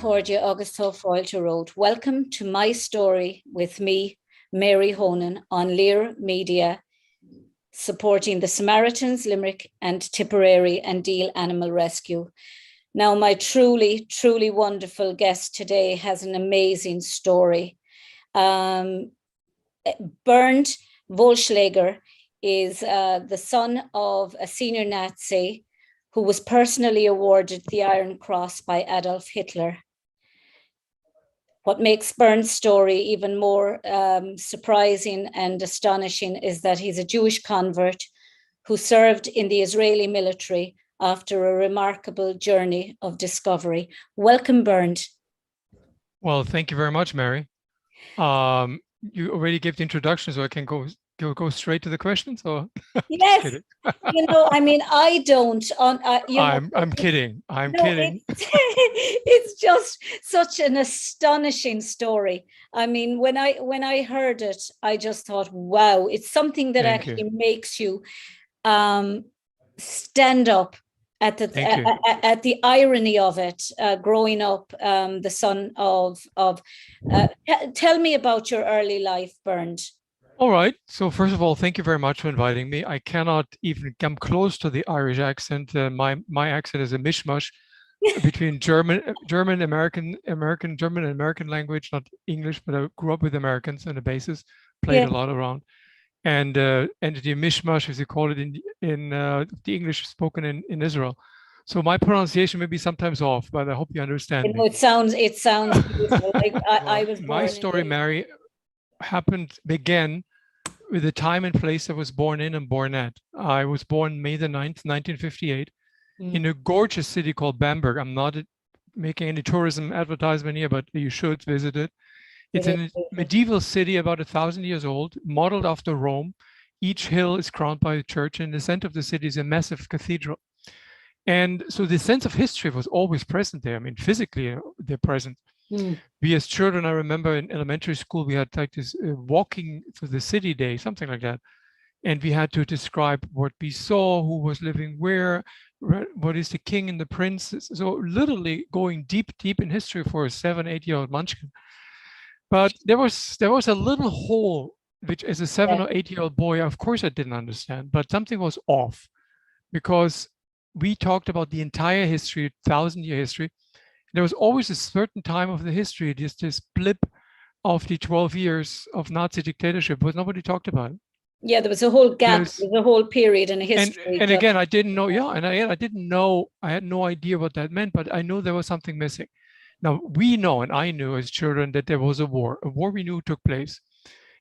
Cordia Augusto Foilter Road. Welcome to my story with me, Mary Honan, on Lear Media, supporting the Samaritans, Limerick and Tipperary and Deal Animal Rescue. Now, my truly, truly wonderful guest today has an amazing story. Bernd Wollschlaeger is the son of a senior Nazi who was personally awarded the Iron Cross by Adolf Hitler. What makes Bernd's story even more surprising and astonishing is that he's a Jewish convert who served in the Israeli military after a remarkable journey of discovery. Welcome, Bernd. Well, thank you very much, Mary. You already gave the introduction, so I can go straight to the questions, or yes. I mean, I don't. I'm kidding. I'm kidding. It's just such an astonishing story. I mean, when I heard it, I just thought, wow, it's something that actually makes you stand up at the irony of it. Growing up, the son of. Tell me about your early life, Bernd. All right. So first of all, thank you very much for inviting me. I cannot even come close to the Irish accent. My accent is a mishmash between German, American, German, and American language, not English, but I grew up with Americans on the basis, played a lot around. And the mishmash, as you call it in the English spoken in Israel. So my pronunciation may be sometimes off, but I hope you understand me. It sounds beautiful. I was my story, Mary, began with the time and place I was born in and born at. I was born May the 9th, 1958, in a gorgeous city called Bamberg. I'm not making any tourism advertisement here, but you should visit it. It's a medieval city about 1,000 years old, modeled after Rome. Each hill is crowned by a church, and in the center of the city is a massive cathedral. And so the sense of history was always present there. I mean, physically, they're present. We as children, I remember in elementary school, we had like this walking through the city day, something like that. And we had to describe what we saw, who was living where, what is the king and the prince. So literally going deep in history for a 7, 8-year-old munchkin. But there was a little hole, which as a 7 or 8-year-old boy, of course I didn't understand, but something was off because we talked about the entire history, 1,000-year history. There was always a certain time of the history, just this blip of the 12 years of Nazi dictatorship, but nobody talked about it. Yeah, there was a whole gap, there was a whole period in history. And again, I didn't know, I didn't know, I had no idea what that meant, but I know there was something missing. Now, we know, and I knew as children, that there was a war we knew took place.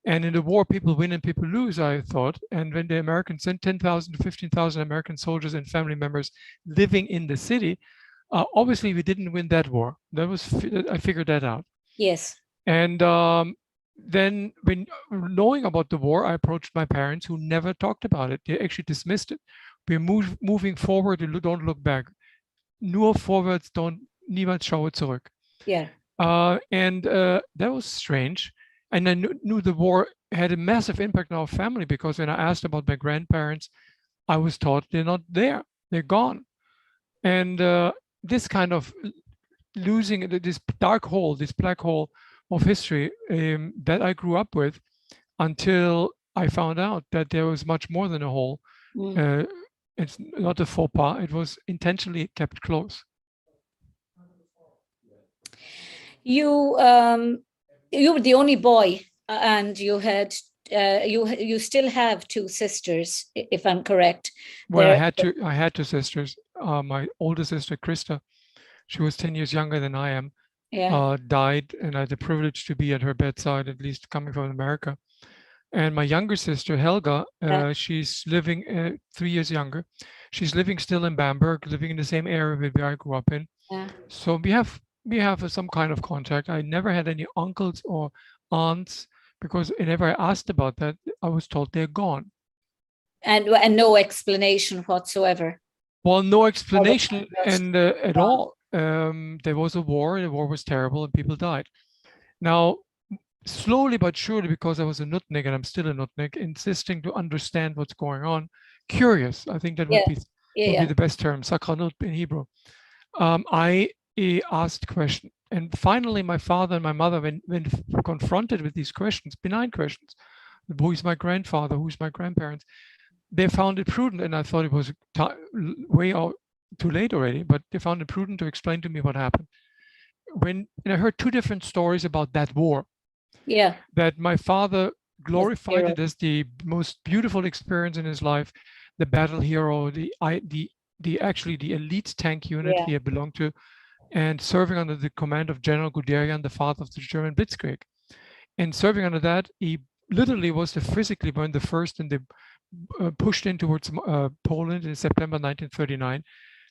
And in the war, people win and people lose, I thought. And when the Americans sent 10,000 to 15,000 American soldiers and family members living in the city, obviously, we didn't win that war. I figured that out. Yes. And then when knowing about the war, I approached my parents who never talked about it. They actually dismissed it. We're moving forward and don't look back. Nur vorwärts, niemand schaue zurück. Yeah. That was strange. And I knew the war had a massive impact on our family because when I asked about my grandparents, I was taught they're not there. They're gone. And this kind of losing this dark hole, this black hole of history that I grew up with until I found out that there was much more than a hole. It's not a faux pas. It was intentionally kept close. You were the only boy, and you had you still have 2 sisters, if I'm correct. Well, I had 2 sisters. My older sister, Krista, she was 10 years younger than I am, died, and I had the privilege to be at her bedside, at least coming from America. And my younger sister, Helga, she's living 3 years younger. She's living still in Bamberg, living in the same area where I grew up in. Yeah. So we have some kind of contact. I never had any uncles or aunts because whenever I asked about that, I was told they're gone. And no explanation whatsoever. Well, no explanation at all. There was a war. The war was terrible, and people died. Now, slowly but surely, because I was a nutnik and I'm still a nutnik, insisting to understand what's going on, curious. I think that would be the best term, sakranut in Hebrew. I asked questions. And finally, my father and my mother, when confronted with these questions, benign questions, who is my grandfather, who's my grandparents, they found it prudent, and I thought it was way out too late already, but they found it prudent to explain to me what happened. And I heard two different stories about that war. Yeah. That my father glorified it as the most beautiful experience in his life, the battle hero, the elite tank unit he had belonged to, and serving under the command of General Guderian, the father of the German Blitzkrieg. And serving under that, he literally was physically one of the first in the pushed in towards Poland in September 1939.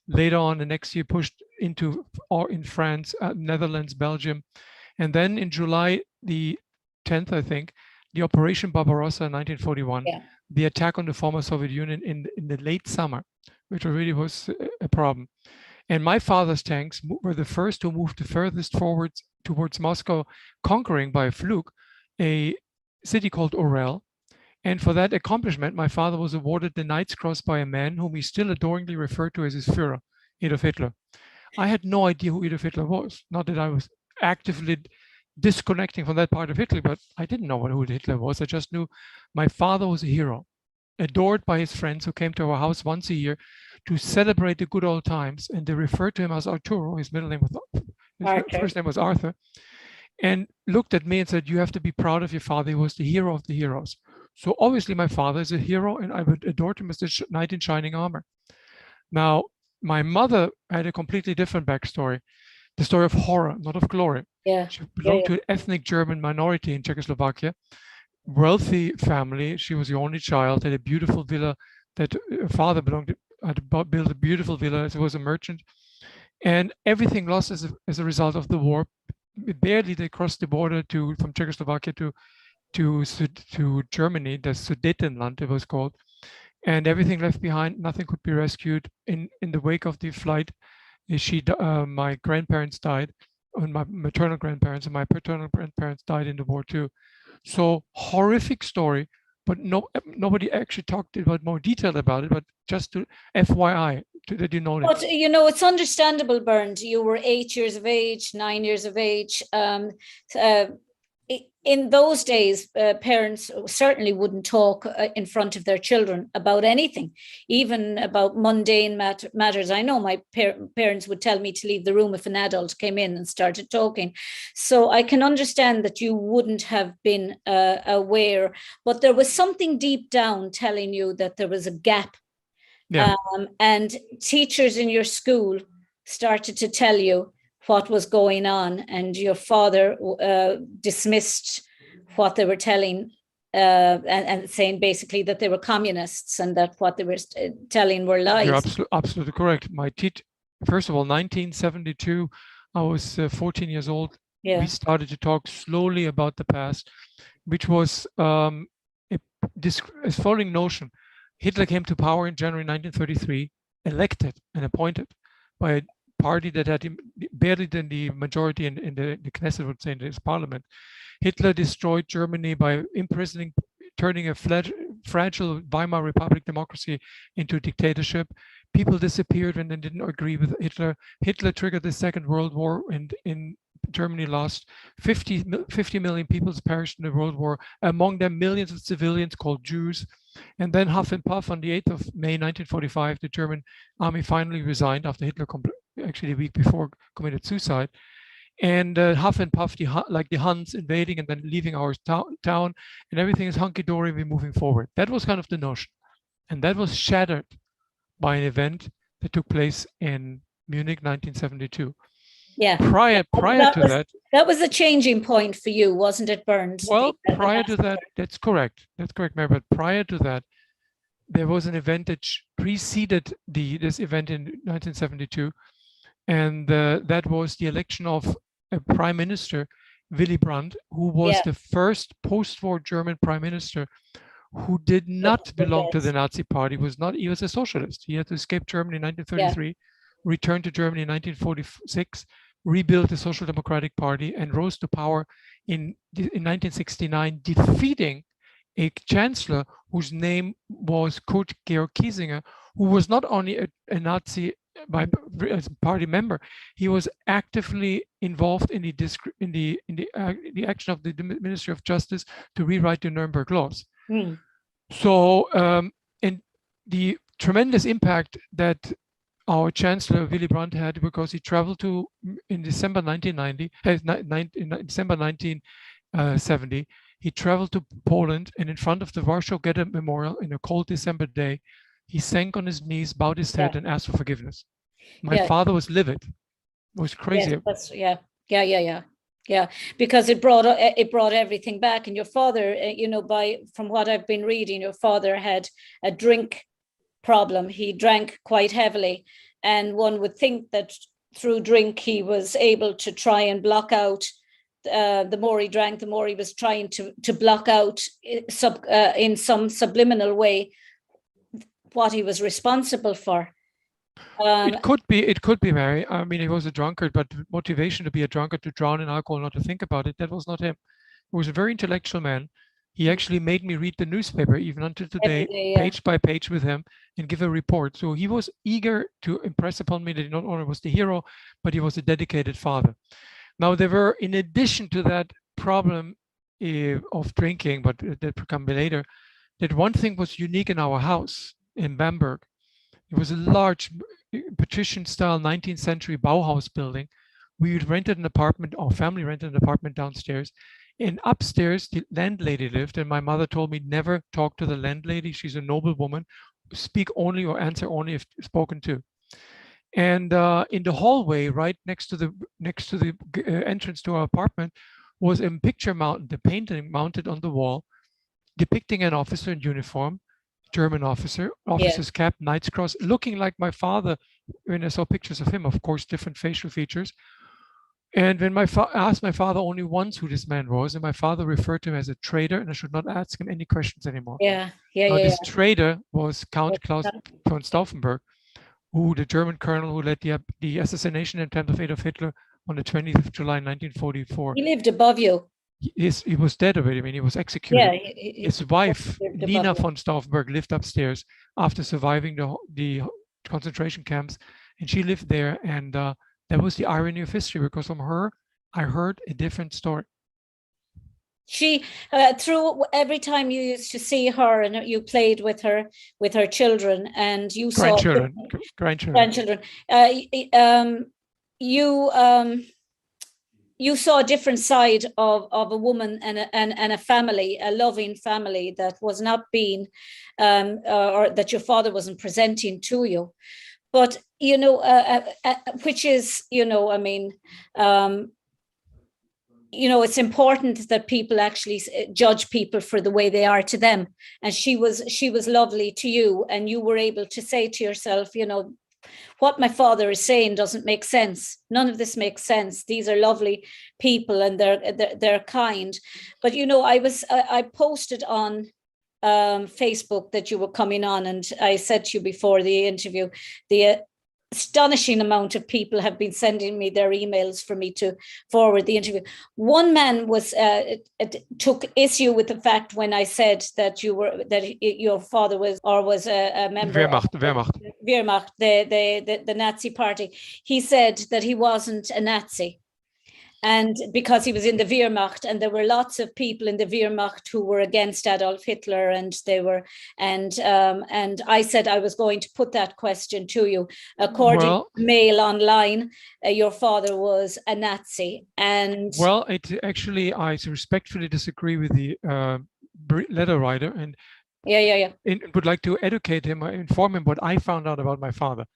Later on, the next year, pushed into in France, Netherlands, Belgium. And then in July the 10th, I think, the Operation Barbarossa in 1941, the attack on the former Soviet Union in the late summer, which really was a problem. And my father's tanks were the first to move the furthest forward towards Moscow, conquering by a fluke a city called Orel. And for that accomplishment, my father was awarded the Knight's Cross by a man whom he still adoringly referred to as his Führer, Adolf Hitler. I had no idea who Adolf Hitler was. Not that I was actively disconnecting from that part of Hitler, but I didn't know who Hitler was. I just knew my father was a hero, adored by his friends who came to our house once a year to celebrate the good old times. And they referred to him as Arturo. His middle name was his first name was Arthur, and looked at me and said, "You have to be proud of your father. He was the hero of the heroes." So obviously my father is a hero, and I would adore him as the knight in shining armor. Now, my mother had a completely different backstory, the story of horror, not of glory. She belonged to an ethnic German minority in Czechoslovakia, wealthy family. She was the only child, had a beautiful villa that her father had built a beautiful villa. He was a merchant, and everything lost as a result of the war. Barely they crossed the border from Czechoslovakia to Germany, the Sudetenland it was called, and everything left behind. Nothing could be rescued. In the wake of the flight, my grandparents died, and my maternal grandparents and my paternal grandparents died in the war too. So horrific story, but nobody actually talked about more detail about it. But just to FYI, that you know that. But it's understandable, Bernd. You were 8 years of age, 9 years of age. In those days, parents certainly wouldn't talk in front of their children about anything, even about mundane matters. I know my parents would tell me to leave the room if an adult came in and started talking. So I can understand that you wouldn't have been aware, but there was something deep down telling you that there was a gap. And teachers in your school started to tell you what was going on, and your father dismissed what they were telling and saying basically that they were communists and that what they were telling were lies. You're absolutely correct. My first of all, 1972, I was 14 years old. We started to talk slowly about the past, which was a following notion. Hitler came to power in January 1933, elected and appointed by a party that had barely than the majority in the Knesset, would say, in this parliament. Hitler destroyed Germany by imprisoning, turning a fragile Weimar Republic democracy into a dictatorship. People disappeared when they didn't agree with Hitler. Hitler triggered the Second World War, and in Germany lost 50 million people perished in the World War, among them millions of civilians called Jews. And then huff and puff on the 8th of May 1945, the German army finally resigned after Hitler, actually a week before, committed suicide. And huff and puff, like the Huns invading and then leaving our town, and everything is hunky-dory, we're moving forward. That was kind of the notion. And that was shattered by an event that took place in Munich, 1972. Yeah. Prior to that. That was a changing point for you, wasn't it, Bernd? Well, prior to that, that's correct. That's correct, Mary. But prior to that, there was an event that preceded this event in 1972. And that was the election of a prime minister, Willy Brandt, who was the first post-war German prime minister who did not belong to the Nazi party. He was a socialist. He had to escape Germany in 1933, returned to Germany in 1946, rebuilt the Social Democratic Party, and rose to power in 1969, defeating a chancellor whose name was Kurt Georg Kiesinger, who was not only a Nazi as a party member, he was actively involved in the action of the Ministry of Justice to rewrite the Nuremberg laws. So, and the tremendous impact that our Chancellor Willy Brandt had, because he traveled to in December 1990, in December 1970, he traveled to Poland, and in front of the Warsaw Ghetto Memorial in a cold December day, he sank on his knees, bowed his head, and asked for forgiveness. My father was livid. It was crazy. Yeah, because it brought everything back. And your father, from what I've been reading, your father had a drink problem. He drank quite heavily, and one would think that through drink he was able to try and block out. The more he drank, the more he was trying to block out in some subliminal way what he was responsible for. It could be, Mary. I mean, he was a drunkard, but the motivation to be a drunkard, to drown in alcohol, not to think about it, that was not him. He was a very intellectual man. He actually made me read the newspaper even until today, page by page with him, and give a report. So he was eager to impress upon me that he not only was the hero, but he was a dedicated father. Now, there were, in addition to that problem of drinking, but that will come later, that one thing was unique in our house in Bamberg. It was a large patrician-style 19th century Bauhaus building. We rented an apartment, our family rented an apartment downstairs. And upstairs, the landlady lived, and my mother told me never talk to the landlady. She's a noble woman. Speak only or answer only if spoken to. And in the hallway, right next to the entrance to our apartment, was a picture mounted, the painting mounted on the wall, depicting an officer in uniform, German officer's cap, Knight's Cross, looking like my father. When I saw pictures of him, of course, different facial features. And when I asked my father only once who this man was, and my father referred to him as a traitor, and I should not ask him any questions anymore. This traitor was Count Klaus von Stauffenberg, who the German colonel who led the assassination attempt of Adolf Hitler on the 20th of July, 1944. He lived above you. He was dead already. I mean, he was executed. His wife, Nina von Stauffenberg, lived upstairs after surviving the concentration camps, and she lived there. And that was the irony of history, because from her, I heard a different story. She, through every time you used to see her, and you played with her children, and you saw grandchildren. You saw a different side of a woman and a family, a loving family that was not being, or that your father wasn't presenting to you. But, which is, I mean, it's important that people actually judge people for the way they are to them. And she was lovely to you, and you were able to say to yourself, what my father is saying doesn't make sense. None of this makes sense. These are lovely people, and they're kind. But I posted on Facebook that you were coming on, and I said to you before the interview, the astonishing amount of people have been sending me their emails for me to forward the interview. One man took issue with the fact when I said that your father was a member of Wehrmacht, the Nazi party. He said that he wasn't a Nazi, and because he was in the Wehrmacht, and there were lots of people in the Wehrmacht who were against Adolf Hitler, and I said I was going to put that question to you. According to Mail Online, your father was a Nazi, and I respectfully disagree with the letter writer, and would like to educate him or inform him what I found out about my father.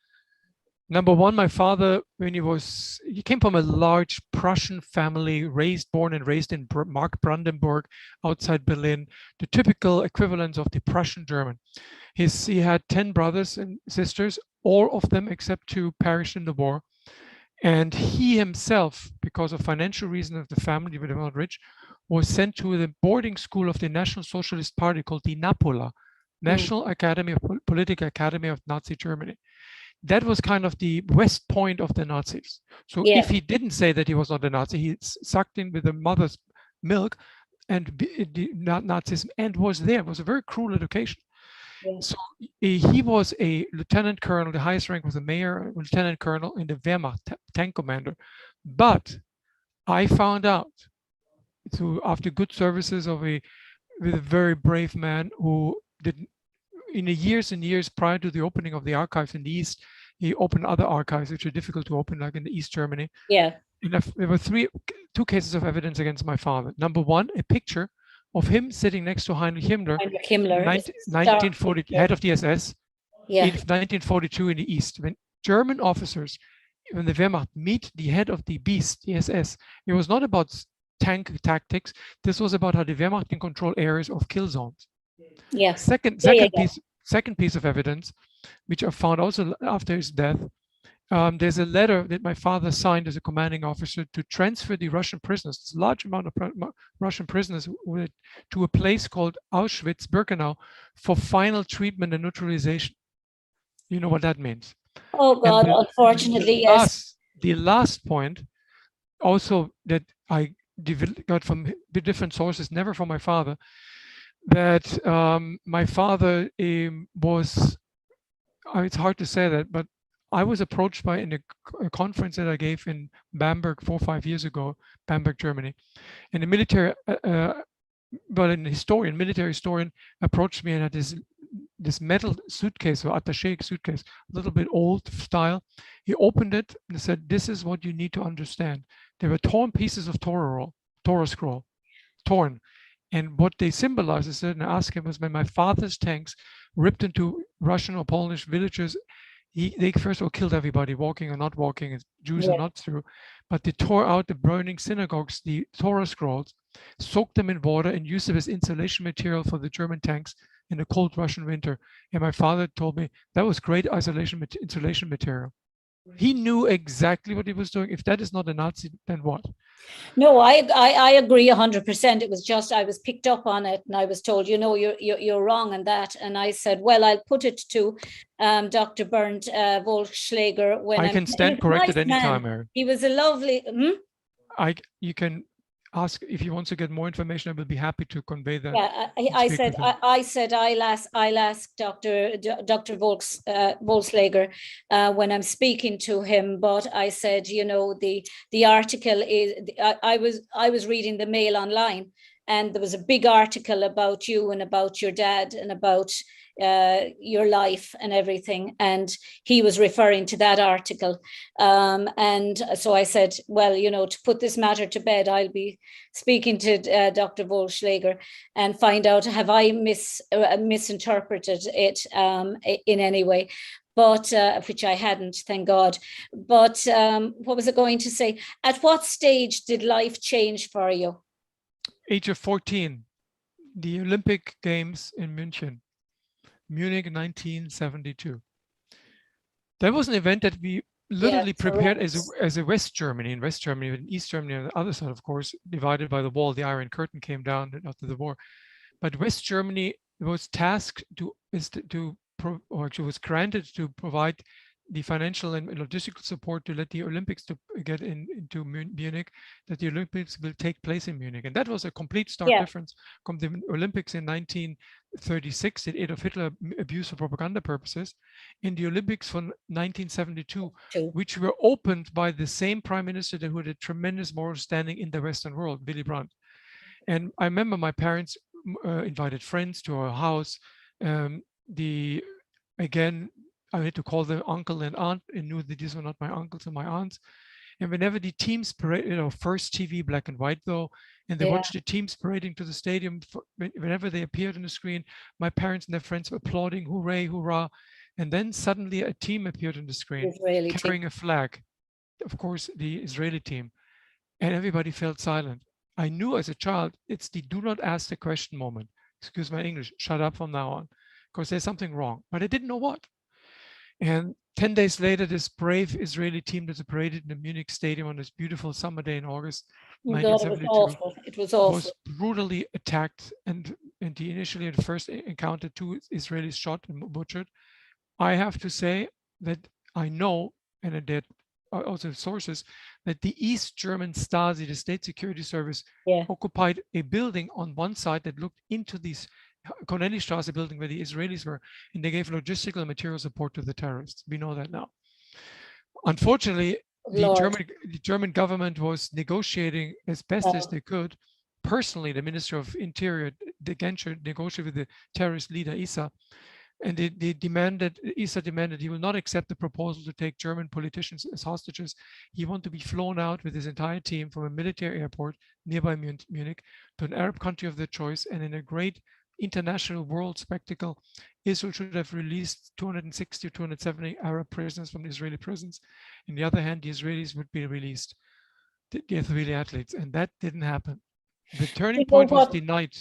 Number one, my father, he came from a large Prussian family, born and raised in Mark Brandenburg, outside Berlin, the typical equivalent of the Prussian German. He had 10 brothers and sisters, all of them except 2 perished in the war. And he himself, because of financial reasons of the family, they were not rich, was sent to the boarding school of the National Socialist Party called the NAPOLA, National Political Academy of Nazi Germany. That was kind of the West Point of the Nazis. So if he didn't say that he was not a Nazi, he sucked in with the mother's milk and the Nazism and was there. It was a very cruel education. Yeah. So he was a lieutenant colonel. The highest rank was a major lieutenant colonel in the Wehrmacht, tank commander. But I found out through after good services of a with a very brave man who did in the years and years prior to the opening of the archives in the East, he opened other archives which are difficult to open, like in the East Germany. Yeah. And there were two cases of evidence against my father. Number one, a picture of him sitting next to Heinrich Himmler, Heinrich Himmler, 1940, head of the SS, yeah. in 1942 in the East. When German officers, when the Wehrmacht meet the head of the beast, the SS, it was not about tank tactics. This was about how the Wehrmacht can control areas of kill zones. Yeah. Second piece of evidence, which I found also after his death, there's a letter that my father signed as a commanding officer to transfer the Russian prisoners, a large amount of Russian prisoners, to a place called Auschwitz-Birkenau for final treatment and neutralization. You know what that means? Oh God, unfortunately, yes. The last point, also that I got from different sources, never from my father, that my father was, it's hard to say that, but I was approached by in a conference that I gave in Bamberg 4 or 5 years ago, Bamberg, Germany, and a military, military historian approached me and had this metal suitcase or attaché suitcase, a little bit old style. He opened it and said, "This is what you need to understand." There were torn pieces of Torah scroll, torn. And what they symbolize, I said, and I asked him, was when my father's tanks ripped into Russian or Polish villages, they first of all killed everybody, walking or not walking, Jews are not through, but they tore out the burning synagogues, the Torah scrolls, soaked them in water and used it as insulation material for the German tanks in the cold Russian winter. And my father told me that was great insulation material. He knew exactly what he was doing. If that is not a Nazi, then what? No, I agree 100%. It was just I was picked up on it, and I was told, you know, you're wrong on that. And I said, well, I'll put it to Dr. Bernd Wollschlaeger. When I can stand corrected anytime, Mary. He was a lovely. You can ask if you want to get more information. I will be happy to convey that. Yeah, I said I'll ask Dr. Wollschlaeger when I'm speaking to him. But I said, you know, the article is. I was reading the Mail online, and there was a big article about you and about your dad and about your life and everything, and he was referring to that article, and so I said, well, you know, to put this matter to bed, I'll be speaking to Dr. Wollschlaeger and find out, have I misinterpreted it in any way, but which I hadn't, thank God. But what was I going to say? At what stage did life change for you? Age of 14, the Olympic Games in Munich 1972. That was an event that we literally prepared as a West Germany. In West Germany, in East Germany on the other side, of course, divided by the wall, the Iron Curtain came down after the war. But West Germany was tasked was granted to provide the financial and logistical support to let the Olympics to get into Munich, that the Olympics will take place in Munich. And that was a complete stark difference from the Olympics in 1936, that Adolf Hitler abused for propaganda purposes, in the Olympics from 1972, which were opened by the same prime minister who had a tremendous moral standing in the Western world, Willy Brandt. And I remember my parents invited friends to our house. I had to call them uncle and aunt, and knew that these were not my uncles and my aunts. And whenever the teams parade, you know, first TV black and white though, and they watched the teams parading to the stadium, whenever they appeared on the screen, my parents and their friends were applauding, hooray, hurrah. And then suddenly a team appeared on the screen, carrying a flag, of course, the Israeli team, and everybody felt silent. I knew as a child, it's the do not ask the question moment. Excuse my English, shut up from now on, because there's something wrong, but I didn't know what. And 10 days later, this brave Israeli team that paraded in the Munich stadium on this beautiful summer day in August 1972 it was awful. Was brutally attacked, and initially at first encountered 2 Israelis shot and butchered. I have to say that I know, and that also sources, that the East German Stasi, the State Security Service, occupied a building on one side that looked into these Cornelistrasse building where the Israelis were, and they gave logistical and material support to the terrorists. We know that now. Unfortunately, the German government was negotiating as best as they could. Personally, the Minister of Interior, the Genscher, negotiated with the terrorist leader Issa, and Issa demanded he will not accept the proposal to take German politicians as hostages. He wanted to be flown out with his entire team from a military airport nearby Munich to an Arab country of their choice, and in a great international world spectacle, Israel should have released 260 or 270 Arab prisoners from the Israeli prisons. On the other hand, the Israelis would be released, the Israeli athletes, and that didn't happen. The turning point was denied.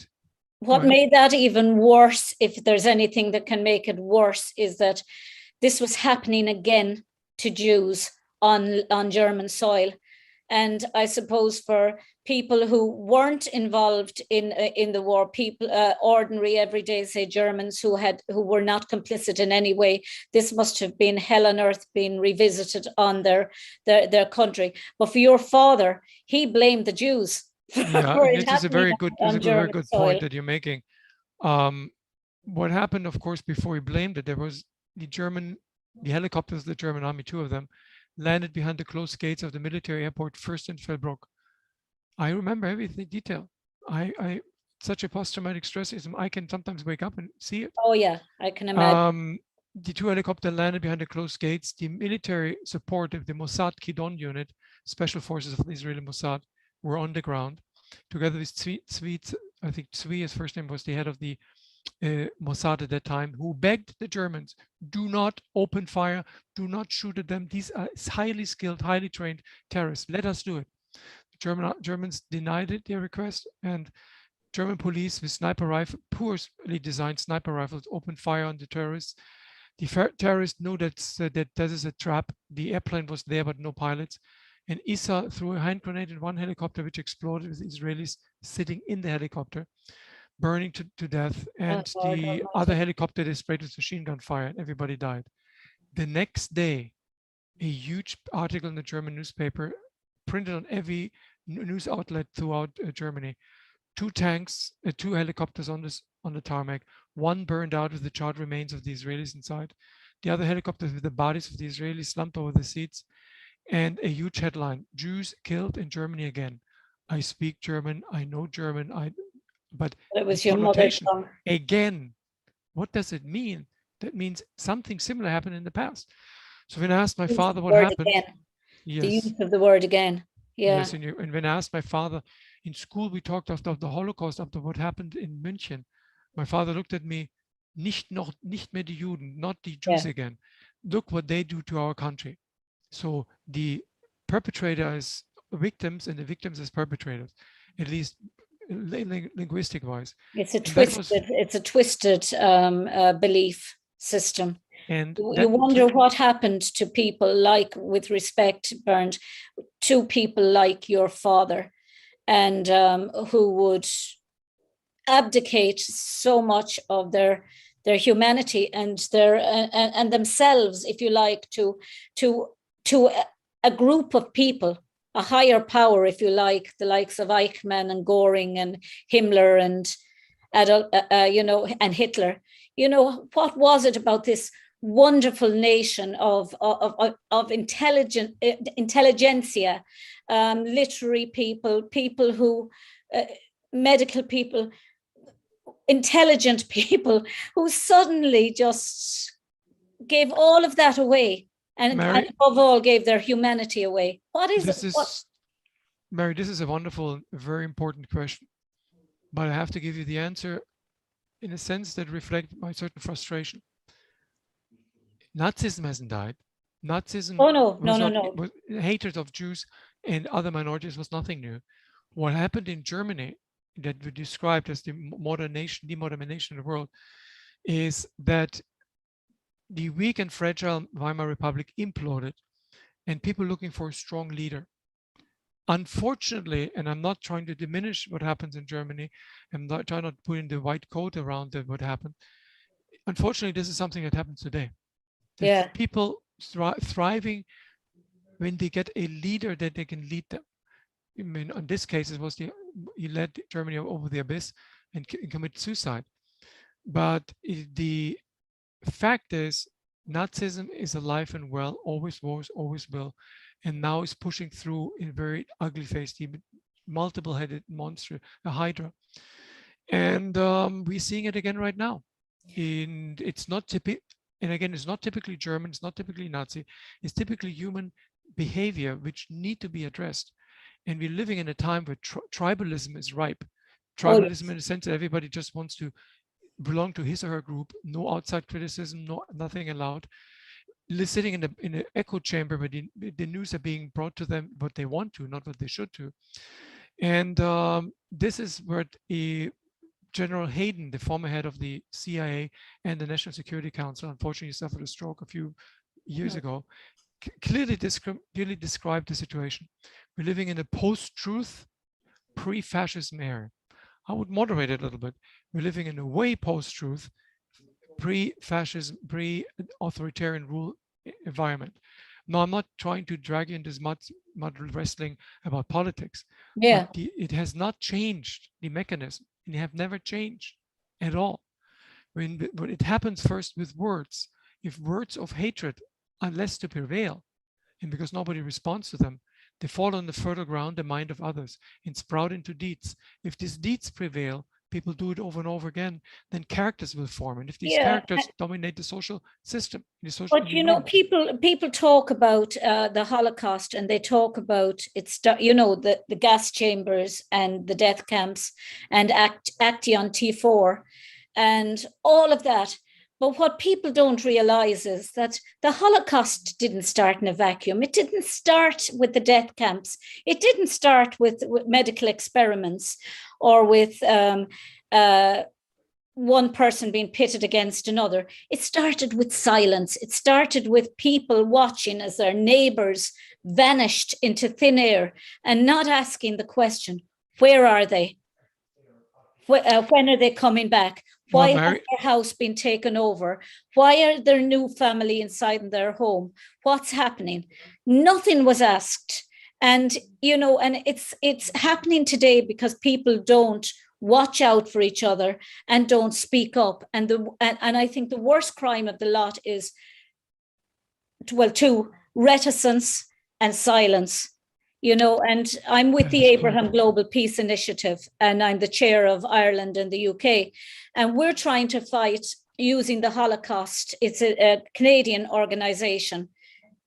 What made that even worse, if there's anything that can make it worse, is that this was happening again to Jews on German soil. And I suppose for people who weren't involved in the war, people, ordinary, everyday, say Germans who were not complicit in any way, this must have been hell on earth being revisited on their country. But for your father, he blamed the Jews. Yeah, this is a very good point that you're making. What happened, of course, before he blamed it, there was the helicopters of the German army, 2 of them, landed behind the closed gates of the military airport first in Fellbrook. I remember everything detail. I such a post-traumatic stress syndrome. I can sometimes wake up and see it. Oh yeah, I can imagine. The 2 helicopters landed behind the closed gates. The military support of the Mossad Kidon unit, special forces of the Israeli Mossad, were on the ground, together with Tzvi, I think Tzvi, his first name, was the head of the Mossad at that time, who begged the Germans, do not open fire, do not shoot at them. These are highly skilled, highly trained terrorists. Let us do it. The Germans denied it, their request, and German police with poorly designed sniper rifles opened fire on the terrorists. The terrorists knew that this is a trap. The airplane was there, but no pilots. And Issa threw a hand grenade in one helicopter, which exploded with Israelis sitting in the helicopter, burning to death. And the other helicopter, they sprayed with machine gun fire, and everybody died. The next day, a huge article in the German newspaper, printed on every news outlet throughout Germany. 2 tanks, 2 helicopters on the tarmac. One burned out with the charred remains of the Israelis inside. The other helicopters with the bodies of the Israelis slumped over the seats. And a huge headline: Jews killed in Germany again. I speak German, I know German, but it was your mother tongue. Again, what does it mean? That means something similar happened in the past. So when I asked my father what happened, yes. The use of the word again. Yeah. Yes, and when I asked my father, in school we talked after the Holocaust, after what happened in München. My father looked at me, nicht mehr die Juden, not the Jews again. Look what they do to our country. So the perpetrator is victims and the victims as perpetrators, at least linguistic wise. It's a twisted belief system. And you wonder what happened to people like, with respect, Bernd, to people like your father, and who would abdicate so much of their humanity and and themselves, if you like, to a group of people, a higher power, if you like, the likes of Eichmann and Göring and Himmler and and Hitler. What was it about this wonderful nation of intelligentsia, literary people who, medical people, intelligent people, who suddenly just gave all of that away, and above all gave their humanity away? What is it? Mary, this is a wonderful, very important question, but I have to give you the answer in a sense that reflects my certain frustration. Nazism hasn't died. Nazism, no. Hatred of Jews and other minorities was nothing new. What happened in Germany, that we described as the modern nation, demodernization of the world, is that the weak and fragile Weimar Republic imploded, and people looking for a strong leader. Unfortunately, and I'm not trying to diminish what happens in Germany, I'm not trying to put in the white coat around what happened. Unfortunately, this is something that happens today. There's people thriving when they get a leader that they can lead them. I mean, in this case, it was he led Germany over the abyss and committed suicide. but the fact is, Nazism is alive and well, always was, always will, and now is pushing through in very ugly face, the multiple-headed monster, a hydra. And we're seeing it again right now. It's not typical, and again, it's not typically German, it's not typically Nazi, it's typically human behavior which need to be addressed. And we're living in a time where tribalism is ripe. Tribalism in the sense that everybody just wants to belong to his or her group, no outside criticism, nothing allowed. Sitting in an echo chamber where the news are being brought to them what they want to, not what they should to. And this is where General Hayden, the former head of the CIA and the National Security Council, unfortunately suffered a stroke a few years ago, clearly described the situation. We're living in a post-truth, pre-fascism era. I would moderate it a little bit. We're living in a way post-truth, pre-fascism, pre-authoritarian rule environment. Now, I'm not trying to drag you into this mud wrestling about politics. Yeah. But it has not changed the mechanism, and they have never changed at all. When it happens first with words, if words of hatred are less to prevail, and because nobody responds to them, they fall on the fertile ground, the mind of others, and sprout into deeds. If these deeds prevail, people do it over and over again, then characters will form. And if these characters dominate the social system, but you know, people talk about the Holocaust, and they talk about the gas chambers and the death camps and Action T4 and all of that. But what people don't realize is that the Holocaust didn't start in a vacuum. It didn't start with the death camps. It didn't start with medical experiments or with one person being pitted against another. It started with silence. It started with people watching as their neighbors vanished into thin air and not asking the question, where are they? When are they coming back? Why has their house been taken over? Why are there new family inside in their home? What's happening? Nothing was asked. And, and it's happening today because people don't watch out for each other and don't speak up. And I think the worst crime of the lot is, two, reticence and silence. And I'm with the Abraham Global Peace Initiative, and I'm the chair of Ireland and the UK. And we're trying to fight using the Holocaust. It's a Canadian organization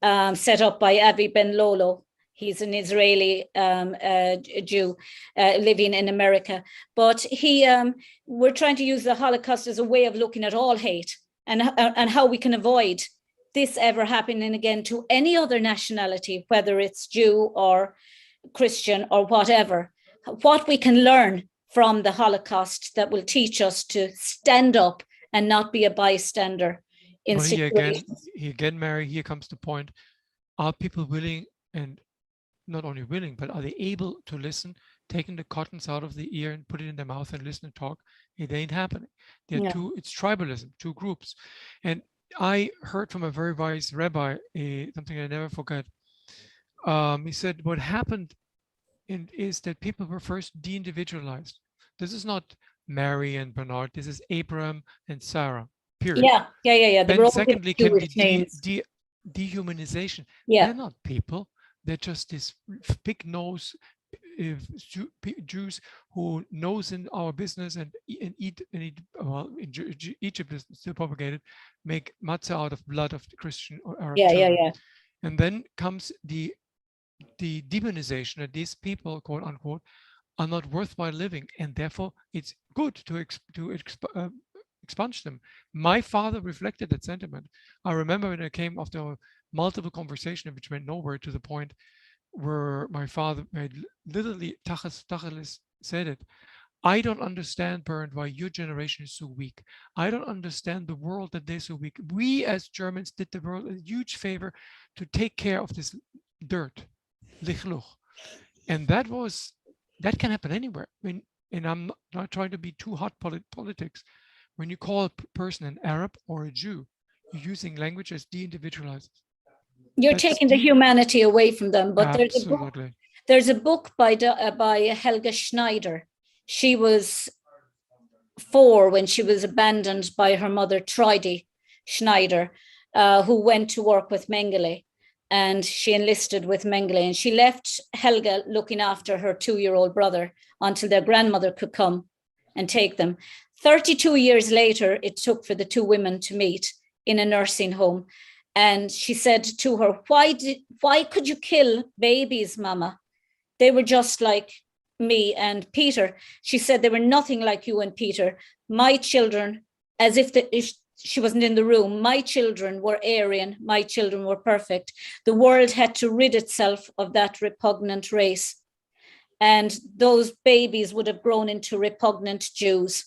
set up by Avi Ben Lolo. He's an Israeli Jew living in America. But we're trying to use the Holocaust as a way of looking at all hate and how we can avoid this ever happening again to any other nationality, whether it's Jew or Christian or whatever. What we can learn from the Holocaust that will teach us to stand up and not be a bystander in situations. Mary, here comes the point. Are people willing, and not only willing, but are they able to listen, taking the cottons out of the ear and put it in their mouth and listen and talk? It ain't happening. It's tribalism, two groups. And I heard from a very wise rabbi, something I never forget. He said, what happened is that people were first de-individualized. This is not Mary and Bernard. This is Abraham and Sarah, period. Yeah. Then secondly came the dehumanization. They're not people. They're just this big nose Jews who knows in our business and eat well, in Egypt is still propagated, make matzah out of blood of the Christian or Arab children. And then comes the demonization that these people, quote unquote, are not worthwhile living, and therefore it's good to expunge them. My father reflected that sentiment. I remember when I came after multiple conversations which went nowhere, to the point where my father literally tacheles said it. I don't understand, Bernd, why your generation is so weak. I don't understand the world that they're so weak. We as Germans did the world a huge favor to take care of this dirt, lichluch. And that can happen anywhere. And I'm not trying to be too hot politics. When you call a person an Arab or a Jew, you're using language as de-individualized. You're taking the humanity away from them. But there's a book by Helga Schneider. She was 4 when she was abandoned by her mother, Trudy Schneider, who went to work with Mengele. And she enlisted with Mengele, and she left Helga looking after her 2-year-old brother until their grandmother could come and take them. 32 years later, it took for the 2 women to meet in a nursing home. And she said to her, why could you kill babies, Mama? They were just like me and Peter. She said, they were nothing like you and Peter. My children, as if she wasn't in the room, my children were Aryan, my children were perfect. The world had to rid itself of that repugnant race. And those babies would have grown into repugnant Jews.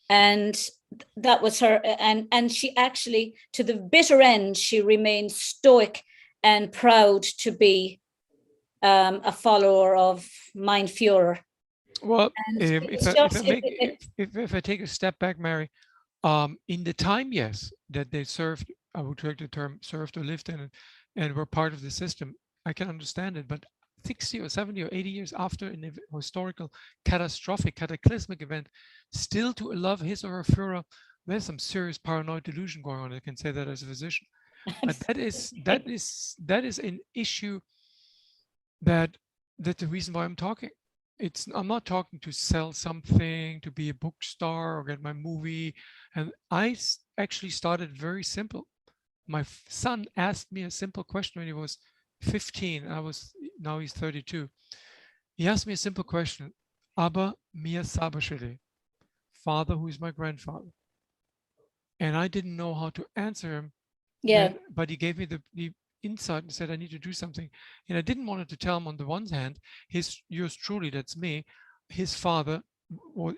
And that was her. And she actually, to the bitter end, she remained stoic and proud to be a follower of Mein Führer. Well, if I take a step back, Mary, in the time, yes, that they served, I would take the term served or lived in, and were part of the system, I can understand it. But 60 or 70 or 80 years after an historical, catastrophic, cataclysmic event, still to love his or her Führer, there's some serious paranoid delusion going on. I can say that as a physician. But that is an issue that's the reason why I'm talking. I'm not talking to sell something, to be a book star or get my movie. And I actually started very simple. My son asked me a simple question when he was 15. Now he's 32. He asked me a simple question. Abba mir Sabashele, Father, who is my grandfather. And I didn't know how to answer him. Yeah. But he gave me the insight and said, I need to do something. And I didn't want to tell him on the one hand, yours truly, that's me, his father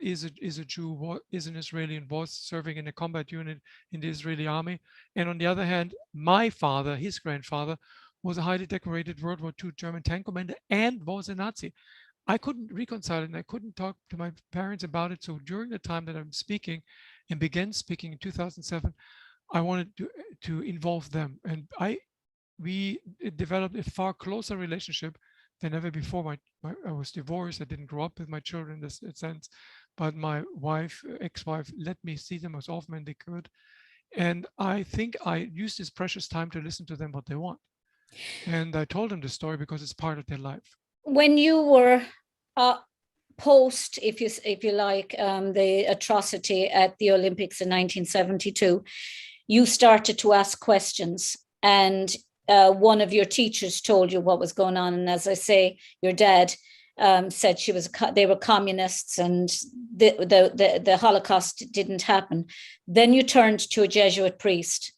is a Jew, is an Israeli, and was serving in a combat unit in the Israeli army. And on the other hand, my father, his grandfather, was a highly decorated World War II German tank commander and was a Nazi. I couldn't reconcile it, and I couldn't talk to my parents about it. So during the time that I'm speaking and began speaking in 2007, I wanted to involve them. And we developed a far closer relationship than ever before. I was divorced. I didn't grow up with my children in this sense, but my ex-wife, let me see them as often as they could. And I think I used this precious time to listen to them what they want. And I told them the story because it's part of their life. When you were post, if you like, the atrocity at the Olympics in 1972, you started to ask questions, and one of your teachers told you what was going on. And as I say, your dad said they were communists and the Holocaust didn't happen. Then you turned to a Jesuit priest,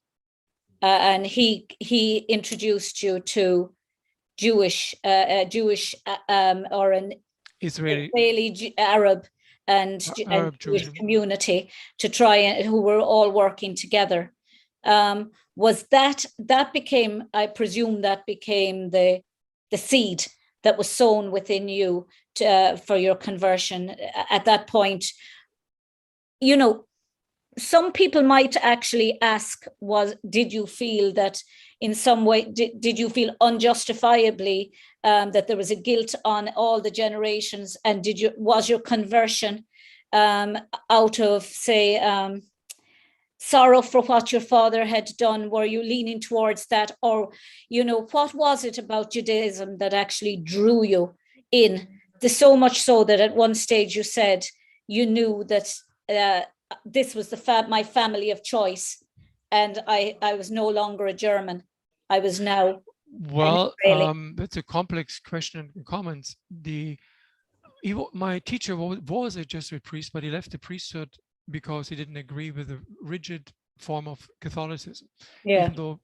and he introduced you to Jewish or an Israeli Arab and Jewish community to try and who were all working together. Was that became, I presume, that became the seed that was sown within you for your conversion at that point? You know, some people might actually ask, did you feel that in some way, did you feel unjustifiably that there was a guilt on all the generations, and was your conversion out of, say, sorrow for what your father had done? Were you leaning towards that? Or, what was it about Judaism that actually drew you in? So much so that at one stage you said you knew that this was my family of choice, and I was no longer a German. I was now. Well, that's a complex question and comments. My teacher was a Jesuit priest, but he left the priesthood because he didn't agree with the rigid form of Catholicism. Yeah. Even though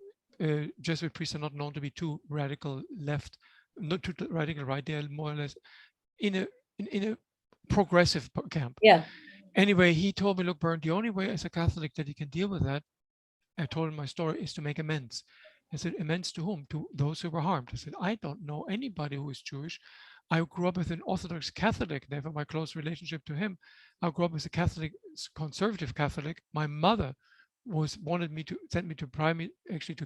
Jesuit priests are not known to be too radical left, not too radical right, they are more or less in a progressive camp. Yeah. Anyway, he told me, look, Bernd, the only way as a Catholic that you can deal with that, I told him my story, is to make amends. I said, amends to whom? To those who were harmed. I said, I don't know anybody who is Jewish. I grew up with an Orthodox Catholic, never my close relationship to him. I grew up as a Catholic, conservative Catholic. My mother sent me to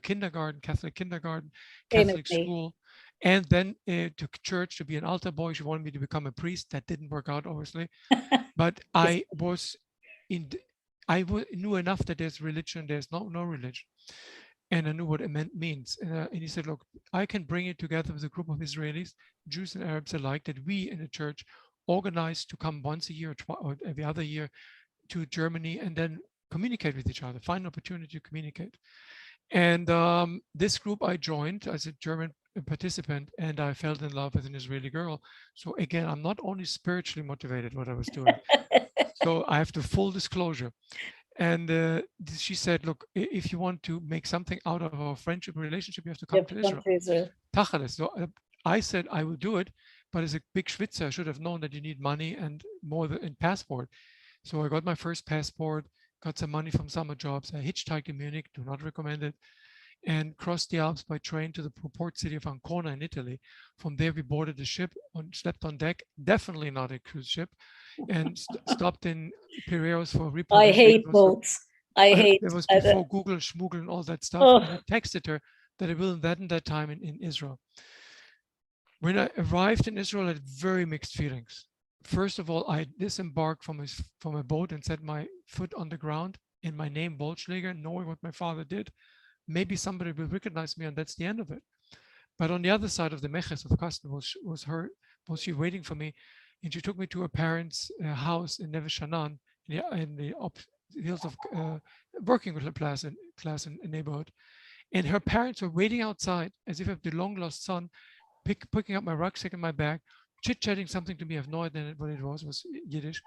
kindergarten, Catholic kindergarten, Catholic school, and then to church to be an altar boy. She wanted me to become a priest. That didn't work out, obviously. But I was I knew enough that there's religion, there's no religion. And I knew what it means. And he said, look, I can bring it together with a group of Israelis, Jews and Arabs alike, that we in the church organize to come once a year or every other year to Germany and then communicate with each other, find an opportunity to communicate. And this group I joined as a German participant, and I fell in love with an Israeli girl. So again, I'm not only spiritually motivated what I was doing. So I have to full disclosure. And she said, look, if you want to make something out of our friendship relationship, you have to come to Israel. So I said, I will do it, but as a big Schwitzer, I should have known that you need money and more than passport. So I got my first passport, got some money from summer jobs. I hitchhiked in Munich, do not recommend it, and crossed the Alps by train to the port city of Ancona in Italy. From there, we boarded the ship, slept on deck, definitely not a cruise ship, and stopped in Piraeus for report. I hate boats. It was before Google, Schmoogle, and all that stuff. Oh. And I texted her that I will invent that time in Israel. When I arrived in Israel, I had very mixed feelings. First of all, I disembarked from a boat and set my foot on the ground in my name, Wollschlaeger, knowing what my father did. Maybe somebody will recognize me, and that's the end of it. But on the other side of the meches of custom was she waiting for me, and she took me to her parents' house in Neve Sha'anan, in the hills of working class in neighborhood. And her parents were waiting outside as if I had the long lost son, picking up my rucksack and my bag, chit-chatting something to me. I have no idea what it was Yiddish.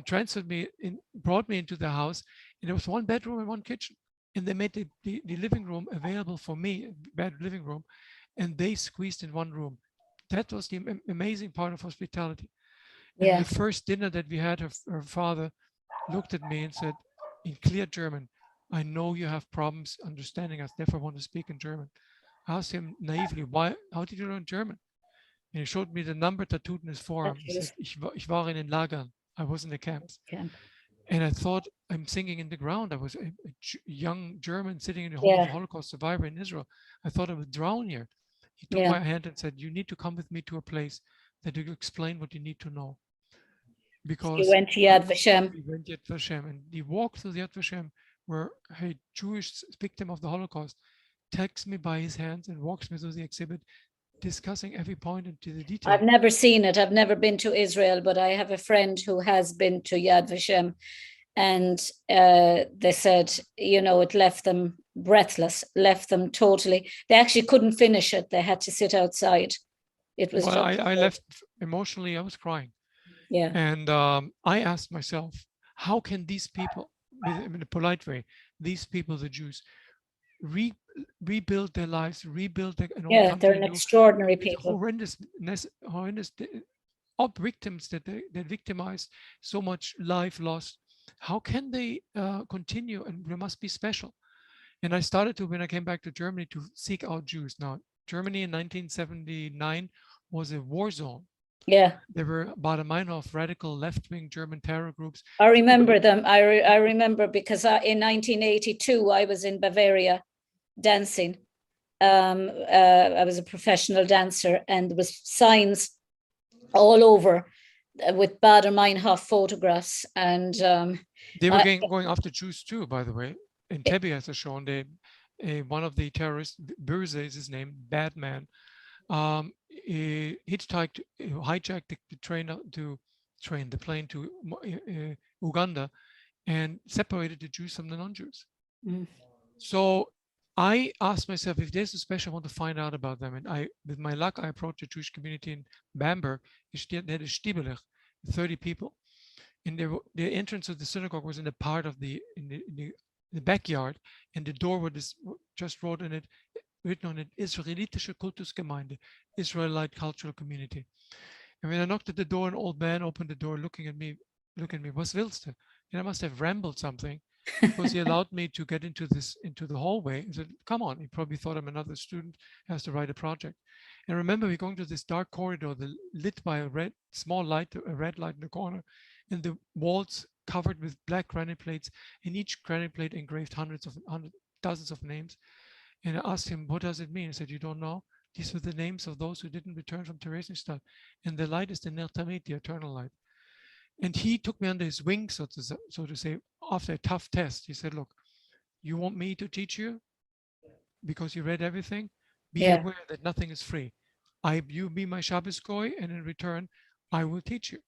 Transferred me, brought me into the house, and there was one bedroom and one kitchen. And they made the living room available for me, bed living room, and they squeezed in one room. That was the amazing part of hospitality. And the first dinner that we had, her father looked at me and said in clear German, I know you have problems understanding us, therefore I want to speak in German. I asked him naively, how did you learn German? And he showed me the number tattooed in his forearm. He said, ich war in den Lagern. I was in the camps. And I thought, I'm singing in the ground. I was a young German sitting in the home of a Holocaust survivor in Israel. I thought I would drown here. He took my hand and said, you need to come with me to a place that you explain what you need to know. Because you went to Yad Vashem. We went to Yad Vashem, and he walked through the Yad Vashem, where a Jewish victim of the Holocaust takes me by his hands and walks me through the exhibit, discussing every point into the detail. I've never seen it. I've never been to Israel, but I have a friend who has been to Yad Vashem, and they said, it left them breathless, left them totally. They actually couldn't finish it. They had to sit outside. It was. Well, I left emotionally. I was crying. Yeah. And I asked myself, how can these people, in a polite way, these people, the Jews, rebuild their lives, rebuild their they're an extraordinary people. Horrendous victims that victimized, so much life lost. How can they continue? And they must be special. And I started to, when I came back to Germany, to seek out Jews. Now, Germany in 1979 was a war zone. Yeah. There were about a mile of radical left-wing German terror groups. I remember them. I remember because in 1982, I was in Bavaria dancing. I was a professional dancer, and there was signs all over with Baader Meinhof photographs. And they were going after Jews too, by the way. In Tebbe, as I shown, one of the terrorists, Böse is his name, bad man, hijacked the plane to Uganda and separated the Jews from the non-Jews. Mm. So I asked myself, if there's a special, I want to find out about them. And with my luck, I approached the Jewish community in Bamberg. They had a Stiebelech, 30 people. And the entrance of the synagogue was in the part of the backyard, and the door was just written on it, Israelitische Kultusgemeinde, Israelite cultural community. And when I knocked at the door, an old man opened the door, looking at me, was willst du? And I must have rambled something, because he allowed me to get into the hallway. He said, come on. He probably thought I'm another student, has to write a project. And I remember we going to this dark corridor, lit by a red light in the corner, and the walls covered with black granite plates, and each granite plate engraved dozens of names. And I asked him, what does it mean? He said, you don't know? These were the names of those who didn't return from Theresienstadt. And the light is the Ner Tamid, the eternal light. And he took me under his wing, so to say, after a tough test. He said, look, you want me to teach you because you read everything? Be Yeah. aware that nothing is free. You be my Shabbos goy, and in return, I will teach you.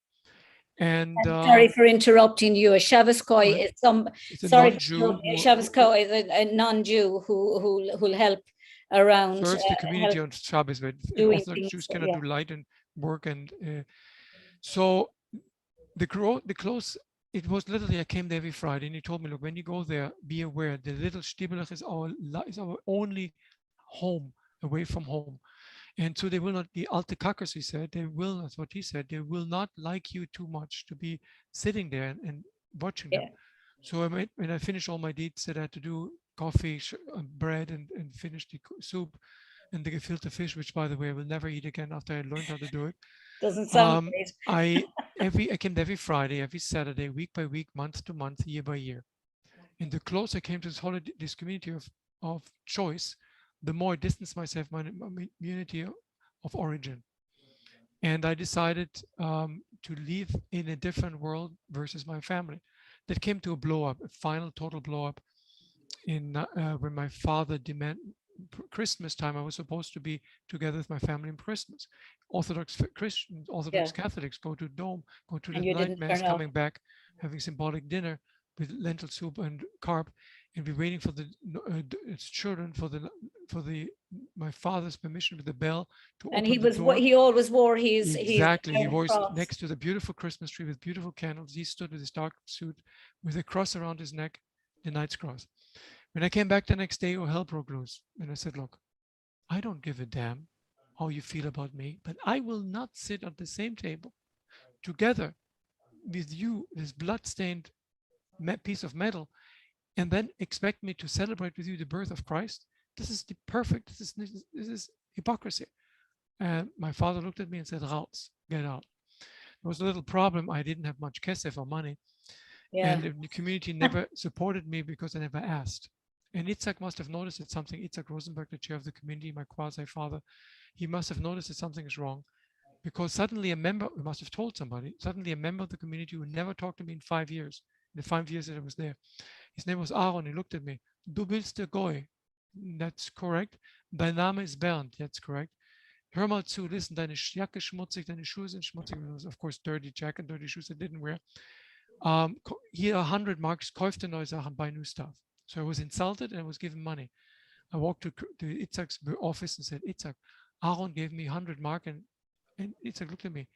And sorry for interrupting you. A Shabbos Koi right. is some. It's a Sorry, non-Jew a Shabbos Koi is a non-Jew who'll help around serves the community help on Shabbos, but doing Orthodox things. Jews cannot Yeah. do light and work. And so the close, it was literally, I came there every Friday, and he told me, look, when you go there, be aware the little Stiebelach is our only home away from home. And so they will not, the alte Kackers, he said, they will, that's what he said, they will not like you too much to be sitting there and watching them. Yeah. So when I finished all my deeds that I had to do, coffee, bread, and finish the soup and the gefilte fish, which, by the way, I will never eat again after I learned how to do it. Doesn't sound great. I came every Friday, every Saturday, week by week, month to month, year by year. And the closer I came to this community of choice, the more I distanced myself from my community of origin. And I decided to live in a different world versus my family. That came to a blow up, a final total blow up in when my father demanded Christmas time. I was supposed to be together with my family in Christmas. Orthodox Christians, Orthodox Catholics go to Dome, go to the night mass, coming back, having symbolic dinner with lentil soup and carb, and be waiting for the children for my father's permission with the bell to And open the door. he always wore his exactly. He was next to the beautiful Christmas tree with beautiful candles. He stood with his dark suit with a cross around his neck, the Knight's Cross. When I came back the next day, hell broke loose, and I said, "Look, I don't give a damn how you feel about me, but I will not sit at the same table together with you, this blood-stained piece of metal, and then expect me to celebrate with you the birth of Christ. This is the perfect. This is hypocrisy." And my father looked at me and said, "Raus, get out." There was a little problem. I didn't have much kesef or money, and the community never supported me because I never asked. And Itzhak must have noticed that something. Itzhak Rosenberg, the chair of the community, my quasi-father, he must have noticed that something is wrong, because suddenly a member, we must have told somebody, suddenly a member of the community who never talked to me in 5 years, in the 5 years that I was there, his name was Aaron. He looked at me. "Du bist der Goy." That's correct. "Dein Name is Bernd." That's correct. "Hör mal zu, listen, deine Jacke schmutzig, deine Schuhe sind schmutzig." It was, of course, dirty jacket, dirty shoes I didn't wear. Here, 100 marks, kaufte neue Sachen, buy new stuff. So I was insulted and I was given money. I walked to Itzhak's office and said, "Itzhak, Aaron gave me 100 mark." And Itzhak looked at me.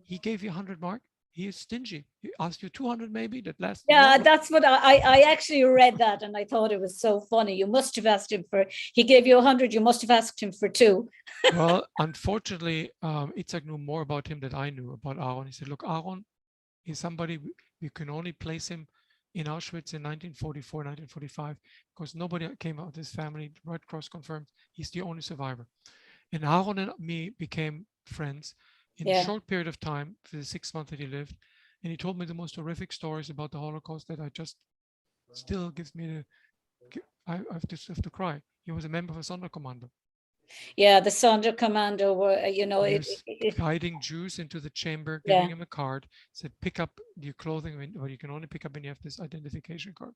"He gave you 100 mark? He is stingy. He asked you 200 maybe, that last." Yeah, that's what I actually read that, and I thought it was so funny. You must have asked him for, he gave you 100, you must have asked him for 2. Well, unfortunately, Itzhak knew more about him than I knew about Aaron. He said, "Look, Aaron is somebody, we can only place him in Auschwitz in 1944, 1945, because nobody came out of his family. Red Cross confirmed he's the only survivor." And Aaron and me became friends in a short period of time, for the 6 months that he lived. And he told me the most horrific stories about the Holocaust that I just still gives me I have to cry. He was a member of a Sonderkommando. Yeah, the Sonderkommando were, you know, he was guiding Jews into the chamber, giving him a card, said, "Pick up your clothing, or you can only pick up when you have this identification card."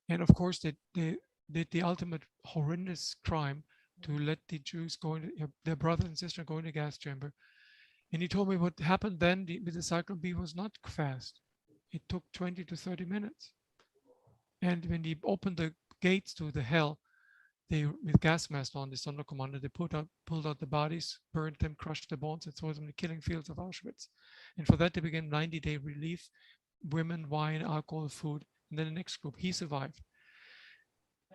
And of course, they did the ultimate horrendous crime to let the Jews go into their brother and sister go in the gas chamber. And he told me what happened then with the Cyclone B was not fast. It took 20 to 30 minutes. And when he opened the gates to the hell, they, with gas mask on, the Sonderkommando, they pulled out the bodies, burned them, crushed the bones, and threw them in the killing fields of Auschwitz. And for that, they began 90-day relief, women, wine, alcohol, food. And then the next group, he survived.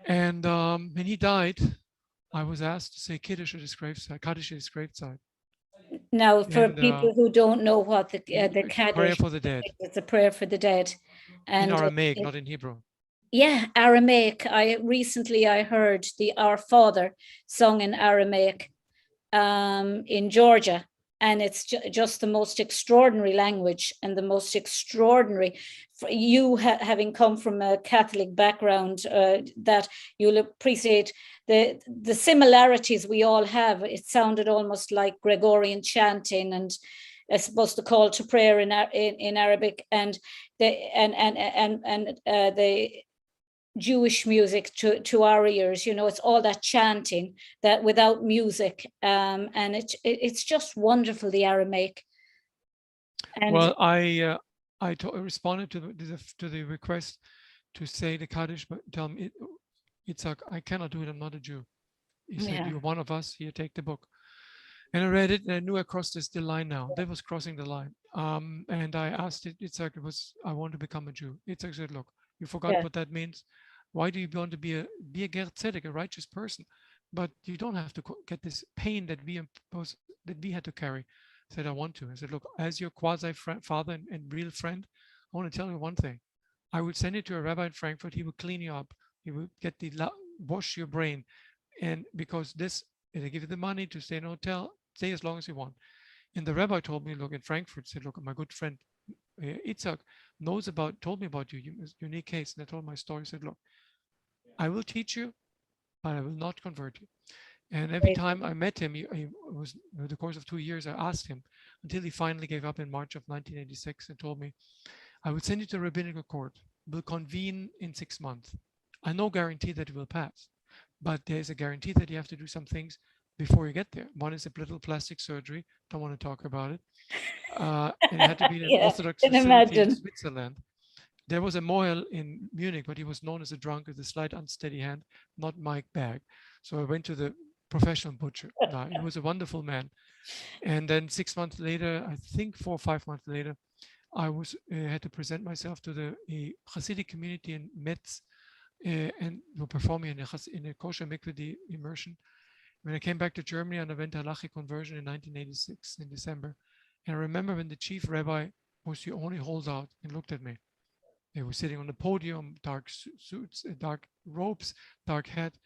And when he died, I was asked to say Kaddish at his graveside. Now, for people who don't know what the Kaddish, prayer for the dead. It's a prayer for the dead. And in Aramaic, not in Hebrew. Yeah, Aramaic. Recently I heard the Our Father sung in Aramaic in Georgia, and it's just the most extraordinary language, and the most extraordinary, for you having come from a Catholic background, that you'll appreciate the similarities we all have. It sounded almost like Gregorian chanting, and I suppose the call to prayer in Arabic, and the the Jewish music to our ears. It's all that chanting that without music, and it's just wonderful, the Aramaic. And well, I responded to the request to say the Kaddish, but tell me, Itzhak, I cannot do it. I'm not a Jew. He said, "You're one of us. Here, take the book." And I read it, and I knew I crossed the line now. That was crossing the line. And I asked Itzhak, I want to become a Jew. Itzhak said, "Look, you forgot what that means. Why do you want to be a ger tzedek, a righteous person? But you don't have to get this pain that we had to carry." I said, "I want to." I said, "Look, as your quasi father and real friend, I want to tell you one thing. I would send you to a rabbi in Frankfurt. He would clean you up. He would wash your brain, and because they give you the money to stay in a hotel, stay as long as you want." And the rabbi told me, look, in Frankfurt, said, "Look, my good friend Itzhak told me about your unique case." And I told my story. I said, "Look, I will teach you, but I will not convert you." And every time I met him, he was, over the course of 2 years, I asked him until he finally gave up in March of 1986 and told me, "I will send you to a rabbinical court. We'll convene in 6 months. I no guarantee that it will pass, but there's a guarantee that you have to do some things before you get there. One is a little plastic surgery. Don't want to talk about it. It had to be in an Orthodox facility in Switzerland. There was a mohel in Munich, but he was known as a drunk with a slight unsteady hand, not Mike Bag. So I went to the professional butcher. He was a wonderful man. And then 6 months later, I think 4 or 5 months later, I had to present myself to the Hasidic community in Metz and were performing in a kosher mikveh immersion. When I came back to Germany, and I went to halachic conversion in 1986 in December. And I remember when the chief rabbi was the only holdout and looked at me. They were sitting on the podium, dark suits, dark robes, dark hat.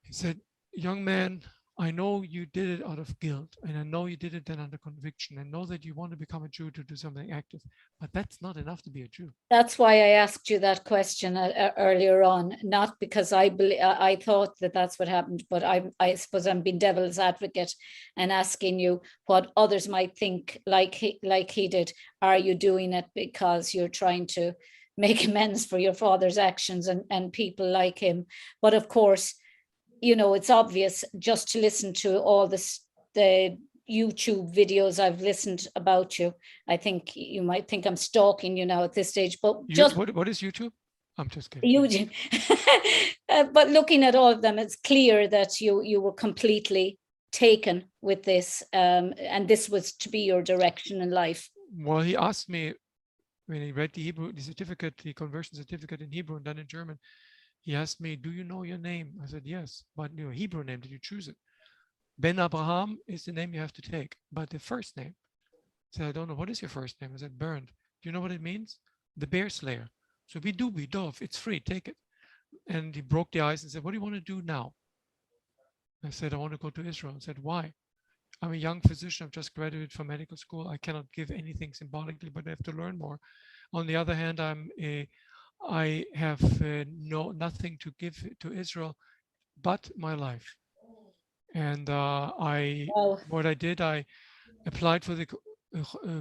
He said, "Young man, I know you did it out of guilt, and I know you did it then under conviction. I know that you want to become a Jew to do something active, but that's not enough to be a Jew." That's why I asked you that question earlier on, not because I thought that that's what happened, but I suppose I'm being devil's advocate and asking you what others might think, like he did. Are you doing it because you're trying to make amends for your father's actions and people like him? But of course, it's obvious just to listen to all the YouTube videos I've listened about you. I think you might think I'm stalking you now at this stage, but what is YouTube? I'm just kidding. YouTube. But looking at all of them, it's clear that you were completely taken with this, and this was to be your direction in life. Well, he asked me when he read the conversion certificate in Hebrew and then in German. He asked me, "Do you know your name?" I said, "Yes." "But your Hebrew name, did you choose it?" "Ben Abraham is the name you have to take, but the first name." I said, "I don't know. What is your first name?" I said, "Bernd." "Do you know what it means?" "The bear slayer." "So we dove. It's free. Take it." And he broke the ice and said, "What do you want to do now?" I said, "I want to go to Israel." I said, "Why?" "I'm a young physician. I've just graduated from medical school. I cannot give anything symbolically, but I have to learn more. On the other hand, I have nothing to give to Israel but my life." And what I did, I applied for the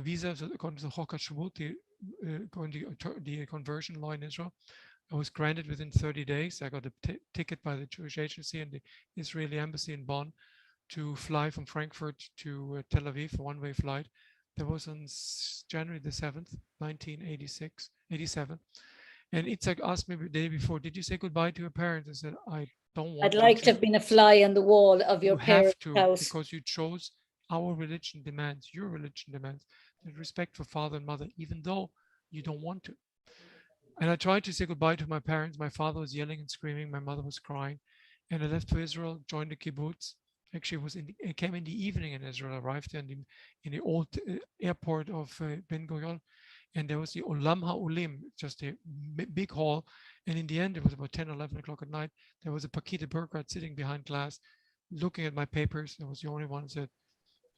visa according to the Chokat Shvut, the conversion law in Israel. I was granted within 30 days. I got a ticket by the Jewish agency and the Israeli embassy in Bonn to fly from Frankfurt to Tel Aviv, a one-way flight. That was on January the 7th, 1987. And Itzhak asked me the day before, "Did you say goodbye to your parents?" I said, "I don't want to." I'd like to have been a fly on the wall of your parents' house. You have to, because you chose our religion demands, your religion demands the respect for father and mother, even though you don't want to. And I tried to say goodbye to my parents. My father was yelling and screaming. My mother was crying. And I left for Israel, joined the kibbutz. Actually, I came in the evening in Israel, arrived in the old airport of Ben Gurion. And there was the Olam HaOlim, just a big hall. And in the end, it was about 10, 11 o'clock at night. There was a Pakita Burkhardt sitting behind glass, looking at my papers. I was the only one who said,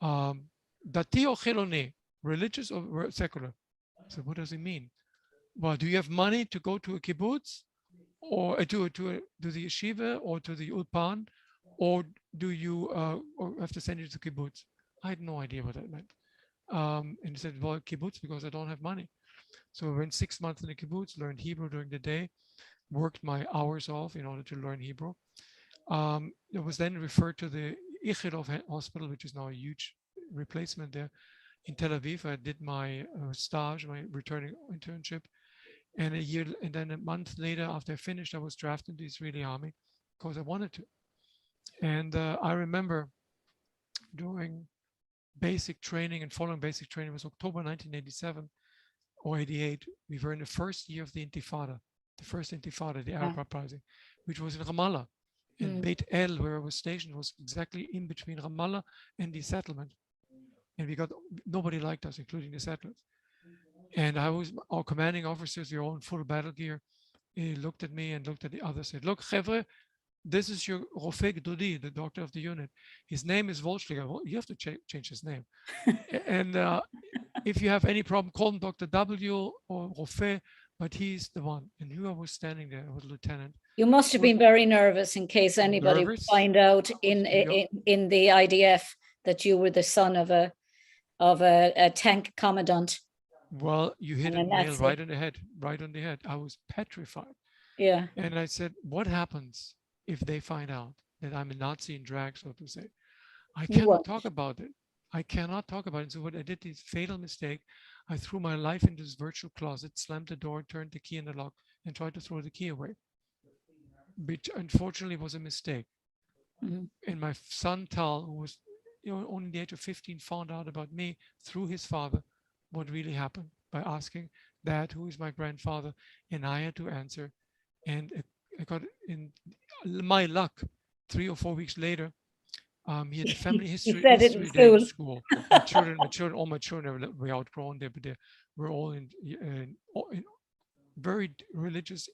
"Dati or Chiloni, religious or secular?" I said, "What does it mean?" "Well, do you have money to go to a kibbutz or to the yeshiva or to the ulpan, or do you or have to send you to kibbutz?" I had no idea what that meant. And he said, well, kibbutz, because I don't have money. So I went 6 months in the kibbutz, learned Hebrew during the day, worked my hours off in order to learn Hebrew. It was then referred to the Ichirov hospital, which is now a huge replacement there in Tel Aviv. I did my stage, my returning internship. And then a month later, after I finished, I was drafted into the Israeli army because I wanted to. And I remember during basic training and following basic training, it was October 1987 or 88. We were in the first year of the Intifada, the Arab uprising, which was in Ramallah. And Beit El, where I was stationed, was exactly in between Ramallah and the settlement. And nobody liked us, including the settlers. And our commanding officers, we were all in full battle gear. He looked at me and looked at the others, said, look, Chevre, this is your Rofeg Dodi, the doctor of the unit. His name is Wollschlaeger. Well, you have to change his name. And if you have any problem, call him Dr. W or Rofe, but he's the one. And I was standing there, I was a lieutenant. You must have been very nervous in case anybody would find out in the IDF that you were the son of a tank commandant. Well, you hit a nail right on the head. I was petrified. Yeah. And I said, what happens if they find out that I'm a Nazi in drag, so to say? I cannot talk about it. I cannot talk about it. So what I did, this fatal mistake, I threw my life into this virtual closet, slammed the door, turned the key in the lock, and tried to throw the key away, which unfortunately was a mistake. And my son Tal, who was only the age of 15, found out about me through his father, what really happened, by asking Dad, who is my grandfather, and I had to answer. And I got, in my luck, 3 or 4 weeks later, he had a family history day in school. All my children were outgrown there, but they were all in very religious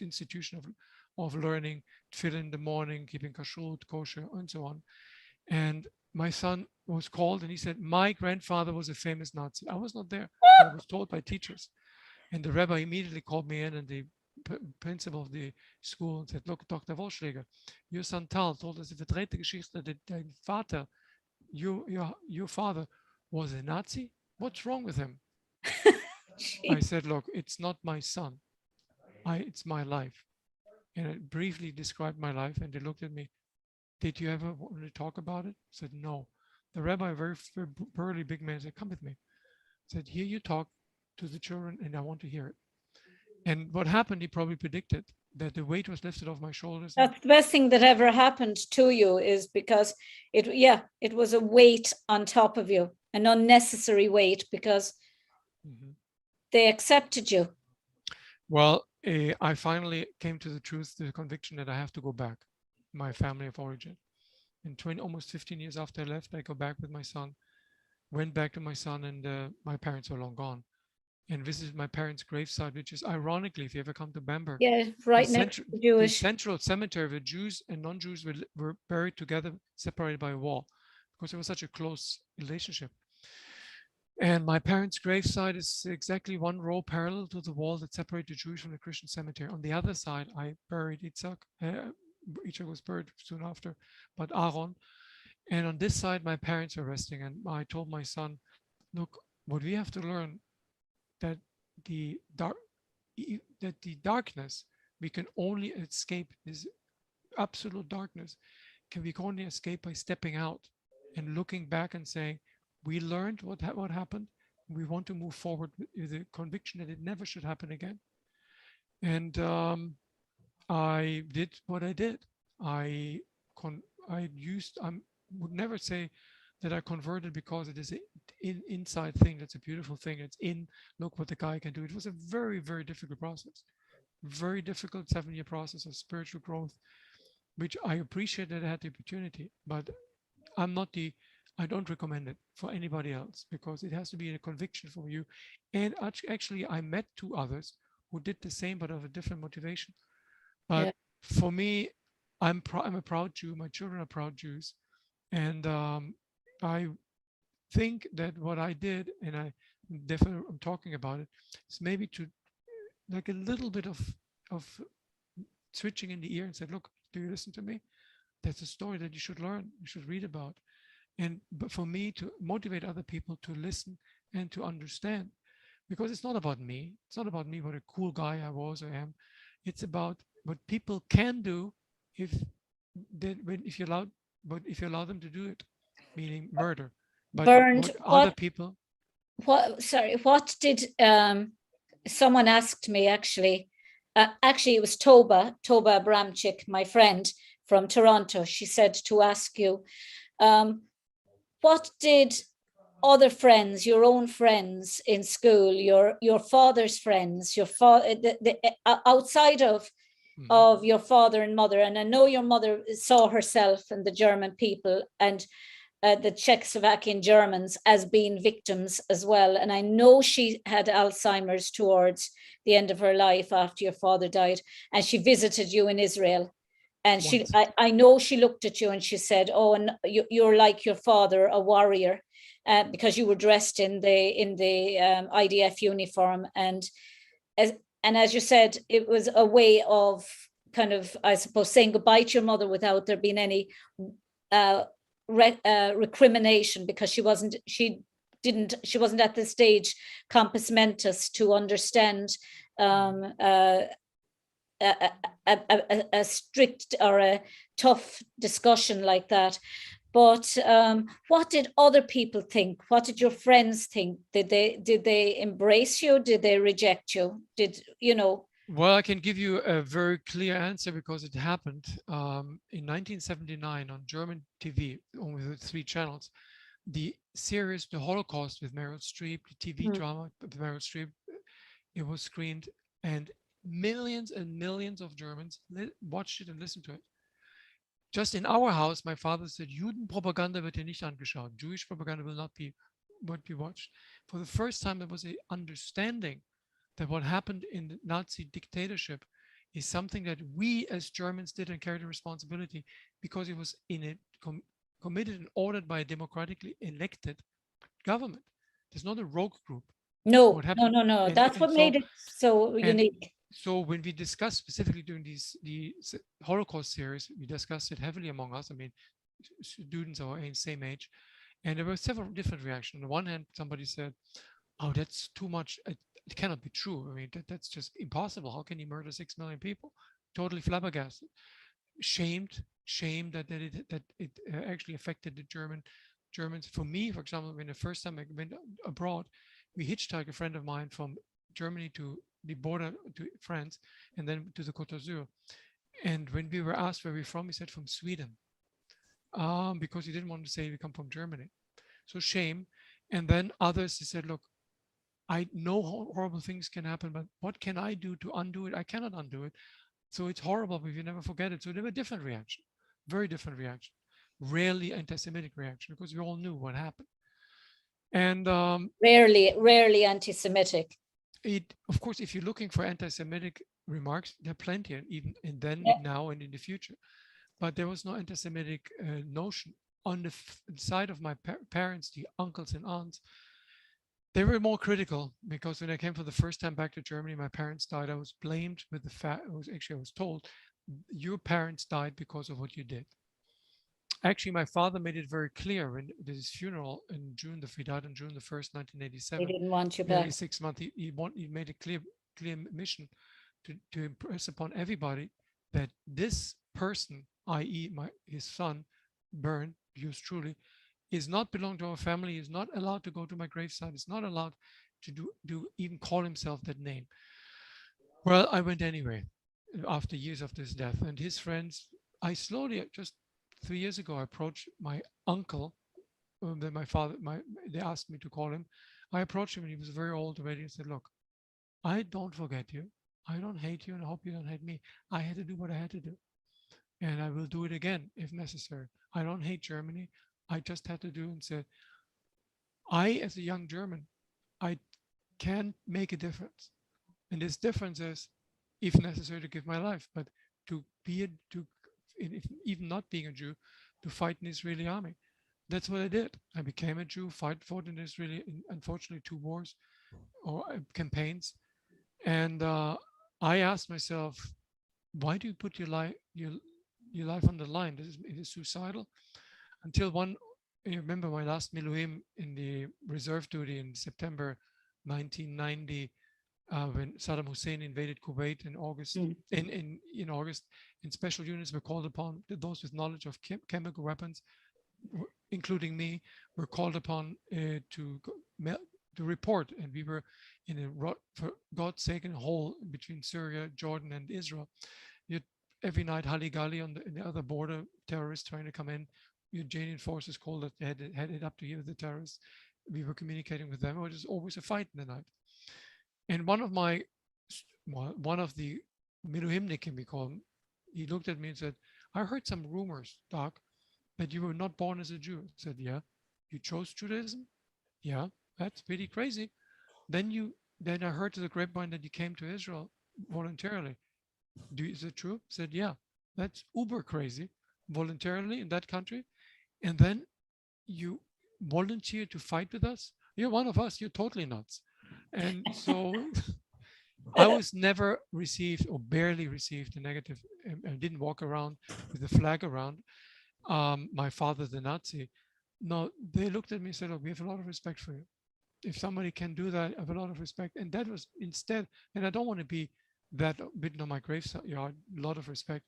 institution of learning, tefillin in the morning, keeping kashrut, kosher, and so on. And my son was called and he said, my grandfather was a famous Nazi. I was not there. I was told by teachers. And the rabbi immediately called me in, and the principal of the school, and said, look, Dr. Wollschlaeger, your son Tal told us a verdrehte Geschichte that dein Vater, your father, was a Nazi. What's wrong with him? I said, look, it's not my son. It's my life. And I briefly described my life, and they looked at me. Did you ever want to talk about it? I said, no. The rabbi, very burly big man, said, come with me. I said, here you talk to the children, and I want to hear it. And what happened, he probably predicted that the weight was lifted off my shoulders. That's the best thing that ever happened to you, is because it was a weight on top of you, an unnecessary weight, because they accepted you. Well, I finally came to the truth, the conviction that I have to go back, my family of origin. And almost 15 years after I left, I go back with my son, went back to my son, and my parents were long gone. And visited my parents' gravesite, which is ironically, if you ever come to Bamberg, right next to the Jewish. The central cemetery where Jews and non-Jews were buried together, separated by a wall, because there was such a close relationship. And my parents' gravesite is exactly one row parallel to the wall that separated the Jewish from the Christian cemetery. On the other side, I buried Yitzhak. Yitzhak was buried soon after, but Aaron. And on this side, my parents were resting. And I told my son, look, what we have to learn, that the darkness we can only escape, this absolute darkness we can only escape by stepping out and looking back and saying, we learned what happened. We want to move forward with the conviction that it never should happen again. And I did what I did. I would never say that I converted because it is an inside thing. That's a beautiful thing. It's look what the guy can do. It was a very, very difficult process. Very difficult 7-year process of spiritual growth, which I appreciate that I had the opportunity, but I don't recommend it for anybody else, because it has to be a conviction for you. And actually, I met 2 others who did the same, but of a different motivation. But for me, I'm a proud Jew. My children are proud Jews. And I think that what I did, and I'm talking about it, is maybe to like a little bit of switching in the ear and said, look, do you listen to me? That's a story that you should learn, you should read about. But for me to motivate other people to listen and to understand, because it's not about me. It's not about me, what a cool guy I was or am. It's about what people can do if if you allow, but if you allow them to do it, meaning murder. But Bernd, what other people? what did someone asked me actually? Actually, it was Toba Abramczyk, my friend from Toronto. She said to ask you, what did other friends, your own friends in school, your father's friends, outside of your father and mother, and I know your mother saw herself and the German people and the Czechoslovakian Germans as being victims as well. And I know she had Alzheimer's towards the end of her life after your father died, and she visited you in Israel. And I know she looked at you and she said, "Oh, and you're like your father, a warrior," because you were dressed in the IDF uniform. And as you said, it was a way of kind of, I suppose, saying goodbye to your mother without there being any recrimination, because she wasn't at this stage compos mentis to understand a strict or a tough discussion like that. But what did other people think? What did your friends think? Did they embrace you? Did they reject you? Did you know? Well, I can give you a very clear answer because it happened in 1979 on German TV, only with 3 channels. The series The Holocaust with Meryl Streep, the TV drama with Meryl Streep, it was screened, and millions and millions of Germans watched it and listened to it. Just in our house, my father said, Judenpropaganda wird hier nicht angeschaut. Jewish propaganda will not be watched. For the first time, there was an understanding that what happened in the Nazi dictatorship is something that we as Germans did and carried a responsibility, because it was committed and ordered by a democratically elected government. There's not a rogue group. No. That's what made it so unique. So when we discussed specifically during the Holocaust series, we discussed it heavily among us. I mean, students our same age, and there were several different reactions. On the one hand, somebody said, "Oh, that's too much. It cannot be true. I mean, that's just impossible. How can he murder 6 million people?" Totally flabbergasted, shamed that it actually affected the Germans. For me, for example, when the first time I went abroad, we hitchhiked, a friend of mine, from Germany to the border to France and then to the Côte d'Azur. And when we were asked where we're from, we said from Sweden, because he didn't want to say we come from Germany. So shame. And then others, they said, "Look, I know horrible things can happen, but what can I do to undo it? I cannot undo it. So it's horrible, but you never forget it." So there were different reaction, very different reaction, rarely anti-Semitic reaction, because we all knew what happened. And rarely anti-Semitic. Of course, if you're looking for anti-Semitic remarks, there are plenty, even and then now and in the future. But there was no anti-Semitic notion on the side of my parents, the uncles and aunts. They were more critical, because when I came for the first time back to Germany, my parents died. I was blamed with the fact, I was told, "Your parents died because of what you did." Actually, my father made it very clear when his funeral in June, he died on June the 1st, 1987. He didn't want you back. Nearly 6 months. He made a clear mission to impress upon everybody that this person, i.e. his son, Bernd, yours truly, is not belong to our family, is not allowed to go to my gravesite, is not allowed to even call himself that name. Well, I went anyway after years of this death. And his friends, I slowly, just 3 years ago, I approached my uncle, then my father, they asked me to call him. I approached him and he was very old already and said, "Look, I don't forget you. I don't hate you, and I hope you don't hate me. I had to do what I had to do. And I will do it again if necessary. I don't hate Germany. I just had to do," and said, "I, as a young German, I can make a difference. And this difference is, if necessary, to give my life, but to be even not being a Jew, to fight in the Israeli army." That's what I did. I became a Jew, fought in Israeli, unfortunately, 2 wars or campaigns. And I asked myself, why do you put your life on the line? It is suicidal. Until one you remember my last Miluim in the reserve duty in September 1990, when Saddam Hussein invaded Kuwait in August. Mm. In August, and special units were called upon. Those with knowledge of chemical weapons, including me, were called upon to report, and we were in a, for God's sake, in a hole between Syria, Jordan, and Israel. You every night Haligali on the other border, terrorists trying to come in. Jordanian forces called it, headed up to here with the terrorists. We were communicating with them. It was always a fight in the night. And one of the Miluhimnikim, we call him, he looked at me and said, "I heard some rumors, Doc, that you were not born as a Jew." I said, "Yeah." "You chose Judaism?" "Yeah." "That's pretty crazy." Then I heard to the grapevine that you came to Israel voluntarily. Is it true?" I said, "Yeah." "That's uber crazy, voluntarily in that country. And then you volunteer to fight with us? You're one of us. You're totally nuts." And so I was never received, or barely received, a negative. I didn't walk around with the flag around. My father, the Nazi. No, they looked at me and said, "Oh, we have a lot of respect for you. If somebody can do that, I have a lot of respect." And that was instead, and I don't want to be that written on my graveyard, a lot of respect.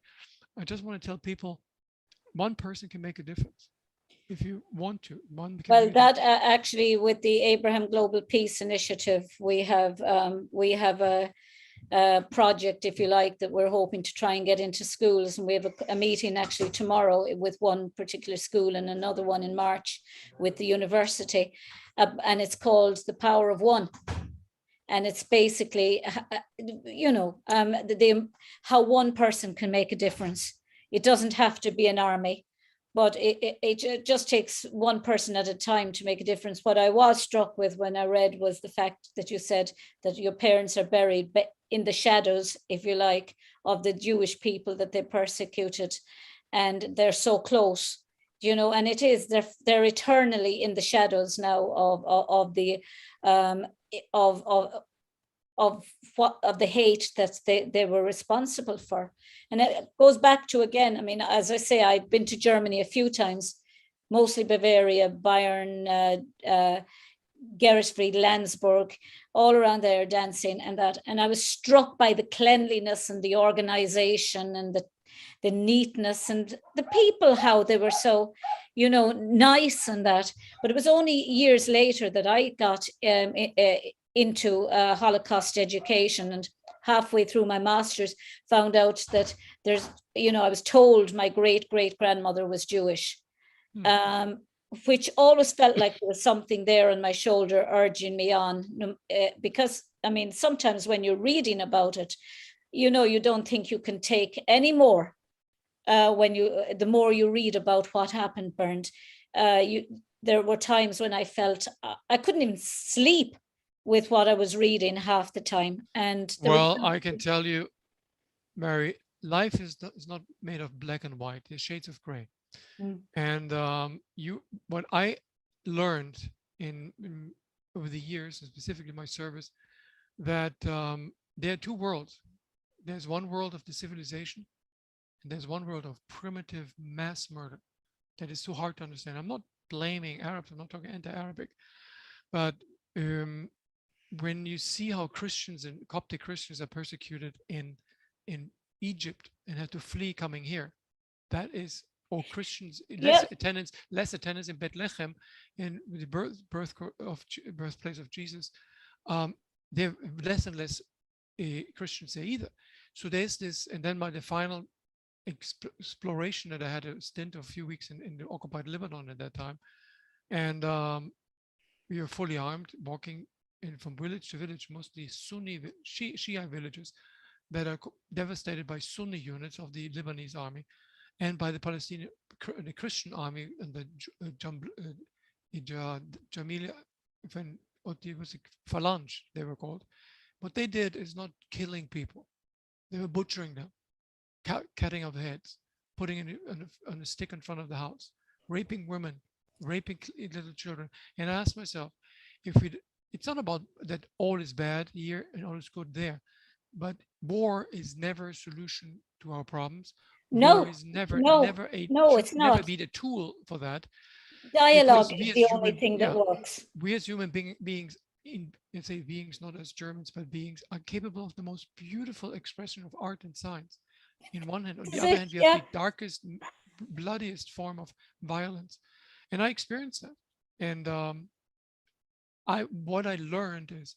I just want to tell people, one person can make a difference. If you want to, one can. Well, that actually, with the Abraham Global Peace Initiative, we have a project, if you like, that we're hoping to try and get into schools. And we have a meeting actually tomorrow with one particular school and another one in March with the university. And it's called The Power of One. And it's basically, how one person can make a difference. It doesn't have to be an army, but it just takes one person at a time to make a difference. What I was struck with when I read was the fact that you said that your parents are buried in the shadows, if you like, of the Jewish people that they persecuted, and they're so close, and it is, they're eternally in the shadows now of the of the hate that they were responsible for. And it goes back to, again, I mean, as I say, I've been to Germany a few times, mostly Bavaria, Bayern, Geretsfried, Landsberg, all around there dancing and that. And I was struck by the cleanliness and the organization and the neatness and the people, how they were so, nice and that. But it was only years later that I got into Holocaust education, and halfway through my master's found out that I was told my great-great-grandmother was Jewish, which always felt like there was something there on my shoulder urging me on, because, I mean, sometimes when you're reading about it, you don't think you can take any more. The more you read about what happened, Bernd, there were times when I felt I couldn't even sleep with what I was reading half the time. And well, I can tell you, Mary, life is not made of black and white. There's shades of gray. And what I learned in over the years, and specifically my service, that there are two worlds. There's one world of the civilization, and there's one world of primitive mass murder that is too hard to understand. I'm not blaming Arabs. I'm not talking anti-Arabic, but when you see how Christians and Coptic Christians are persecuted in Egypt and have to flee coming here, that is, or Christians, less attendance in Bethlehem, in the birthplace of Jesus, there are less and less Christians there either. So there's this, and then the final exploration that I had a stint of a few weeks in the occupied Lebanon at that time, and we were fully armed, walking from village to village, mostly Sunni Shia villages that are devastated by Sunni units of the Lebanese army and by the Palestinian, the Christian army and the Jamila, Phalange, they were called. What they did is not killing people. They were butchering them, cutting off heads, putting it on a stick in front of the house, raping women, raping little children. And I asked myself, it's not about that all is bad here and all is good there, but war is never a solution to our problems. No, war is never it's not. be the tool for that. Dialogue we is as the only human, thing that yeah, works. we as human beings, let's say beings, not as Germans, but beings, are capable of the most beautiful expression of art and science. In one hand, on the Is other it? hand, we have Yeah. the darkest, bloodiest form of violence, and I experienced that. And what I learned is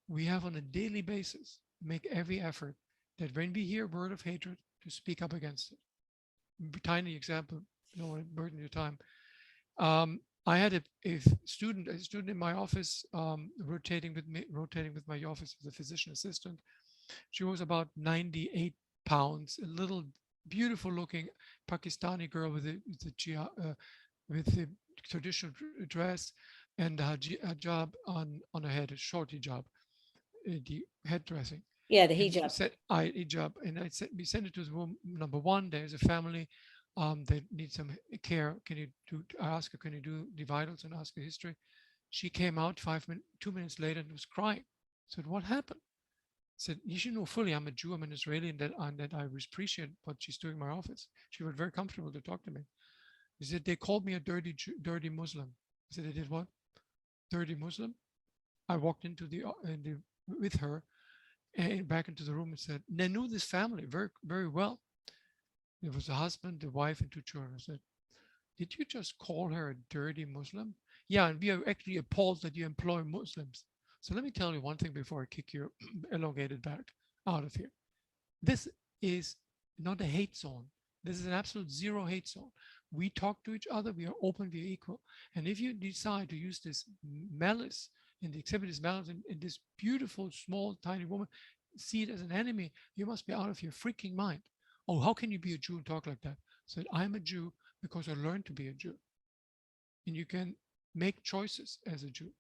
we have on a daily basis make every effort that when we hear a word of hatred to speak up against it. Tiny example, I don't want to burden your time. I had a student in my office, rotating with my office as a physician assistant. She was about 98 pounds, a little beautiful looking Pakistani girl with the traditional dress and a hijab on her head, a short hijab, the head dressing. Yeah, the And she hijab. said, I hijab, and we sent it to room number one. There's a family that needs some care. Can you do? I asked her, can you do the vitals and ask her history? She came out 2 minutes, 2 minutes later and was crying. I said, what happened? I said, you should know fully, I'm a Jew, I'm an Israeli, and that I appreciate what she's doing in my office. She was very comfortable to talk to me. He said, they called me a dirty Muslim. I said, they did what? Dirty Muslim? I walked into with her and back into the room and said, and I knew this family very, very well. There was a husband, the wife, and two children. I said, did you just call her a dirty Muslim? Yeah, and we are actually appalled that you employ Muslims. So let me tell you one thing before I kick your elongated back out of here. This is not a hate zone. This is an absolute zero hate zone. We talk to each other, we are open, we are equal. And if you decide to use this malice and exhibit this malice in this beautiful, small, tiny woman, see it as an enemy, you must be out of your freaking mind. Oh, how can you be a Jew and talk like that? So I'm a Jew because I learned to be a Jew. And you can make choices as a Jew,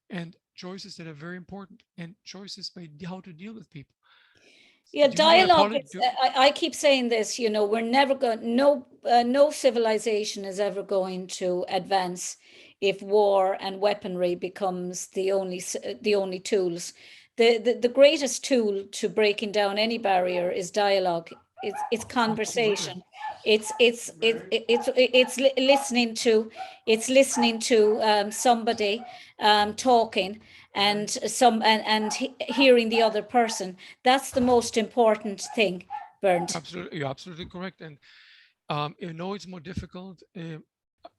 and choices that are very important, and choices by how to deal with people. Yeah, Do you want to dialogue is, apologize? I keep saying this, you know, we're never going, no civilization is ever going to advance if war and weaponry becomes the only tools. The greatest tool to breaking down any barrier is dialogue. It's conversation. It's listening to somebody talking and hearing the other person. That's the most important thing, Bernd. Absolutely, you're absolutely correct. And I know it's more difficult. I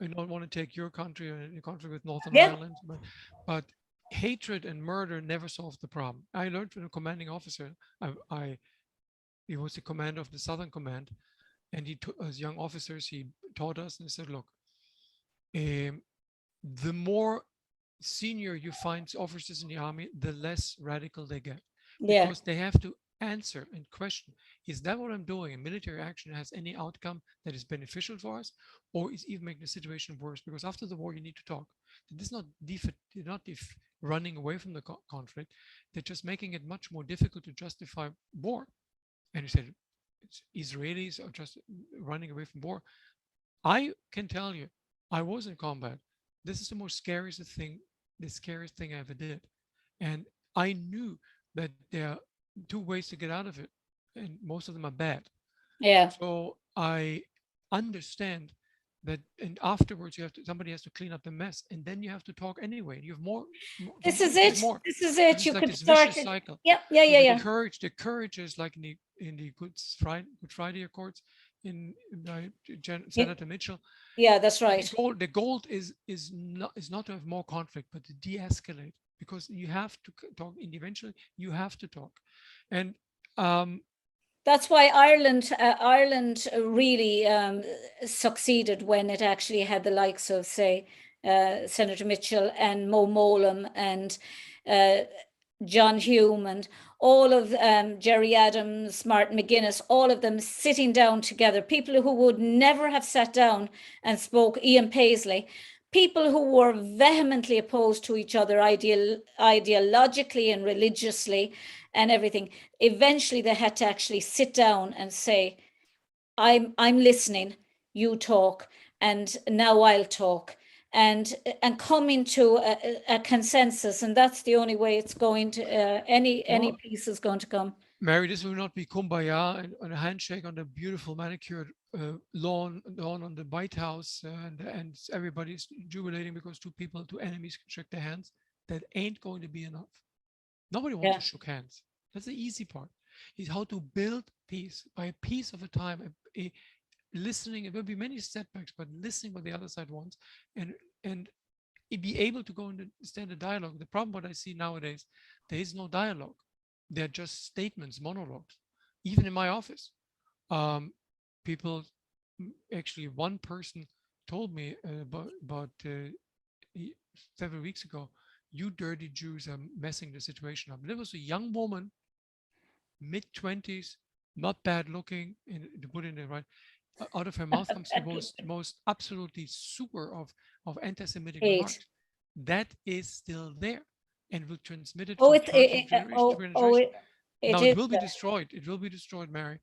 don't want to take your country or any country with Northern Yeah. Ireland, but hatred and murder never solved the problem. I learned from a commanding officer. He was the commander of the Southern Command, and as young officers, he taught us and said, look, the more senior you find officers in the army, the less radical they get, Yeah. because they have to answer and question, is that what I'm doing? A military action has any outcome that is beneficial for us, or is even making the situation worse? Because after the war, you need to talk. This is not running away from the conflict. They're just making it much more difficult to justify war. And he said, Israelis are just running away from war. I can tell you, I was in combat. This is the scariest thing I ever did. And I knew that there are two ways to get out of it, and most of them are bad. Yeah. So I understand that, and afterwards somebody has to clean up the mess, and then you have to talk anyway. You have more. This is it. This is it. It's You like could this start vicious it. cycle. Yeah. The courage is like in the Good Friday Accords by Senator Mitchell. Yeah, that's right. The goal is not to have more conflict, but to de-escalate, because you have to talk, and eventually you have to talk. And that's why Ireland really succeeded when it actually had the likes of, say, Senator Mitchell and Mo Mowlam and John Hume and all of Jerry Adams, Martin McGuinness, all of them sitting down together, people who would never have sat down and spoke, Ian Paisley, people who were vehemently opposed to each other ideologically and religiously and everything. Eventually they had to actually sit down and say, I'm listening, you talk, and now I'll talk, and come into a consensus. And that's the only way it's going to any peace is going to come. Mary, this will not be kumbaya and a handshake on the beautiful manicured lawn on the White House, and everybody's jubilating because two enemies can shake their hands. That ain't going to be enough. Nobody wants Yeah. to shake hands. That's the easy part. Is how to build peace by a piece of a time, listening. There will be many setbacks, but listening what the other side wants, and be able to go and understand the dialogue. The problem what I see nowadays, there is no dialogue. They're just statements, monologues. Even in my office, people, actually, one person told me about several weeks ago, "You dirty Jews are messing the situation up." There was a young woman, mid-20s, not bad looking, to put in the right, out of her mouth comes the most absolutely super of anti-Semitic Hate. remarks. That is still there and will transmit it Oh, from it, generation to generation to oh, oh, generation. it Now it is. will be destroyed. It will be destroyed, Mary.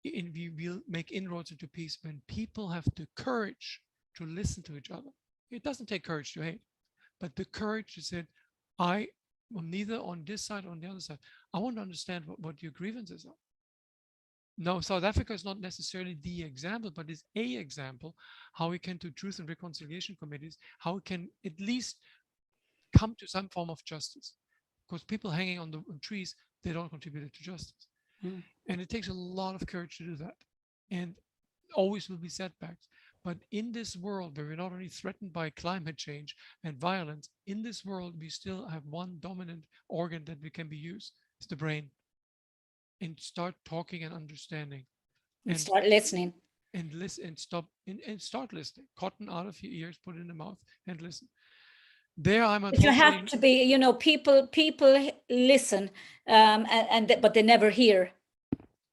And we will make inroads into peace when people have the courage to listen to each other. It doesn't take courage to hate, but the courage to say, I am neither on this side or on the other side. I want to understand what your grievances are. No, South Africa is not necessarily the example, but is a example how we can do truth and reconciliation committees, how we can at least come to some form of justice. Because people hanging on the trees, they don't contribute to justice. Mm. And it takes a lot of courage to do that. And always will be setbacks. But in this world where we're not only threatened by climate change and violence, in this world, we still have one dominant organ that we can be used. It's the brain. And start talking and understanding. And start listening. And listen and stop and start listening. Cotton out of your ears, put it in the mouth and listen. There I'm But you have to be, people listen, but they never hear,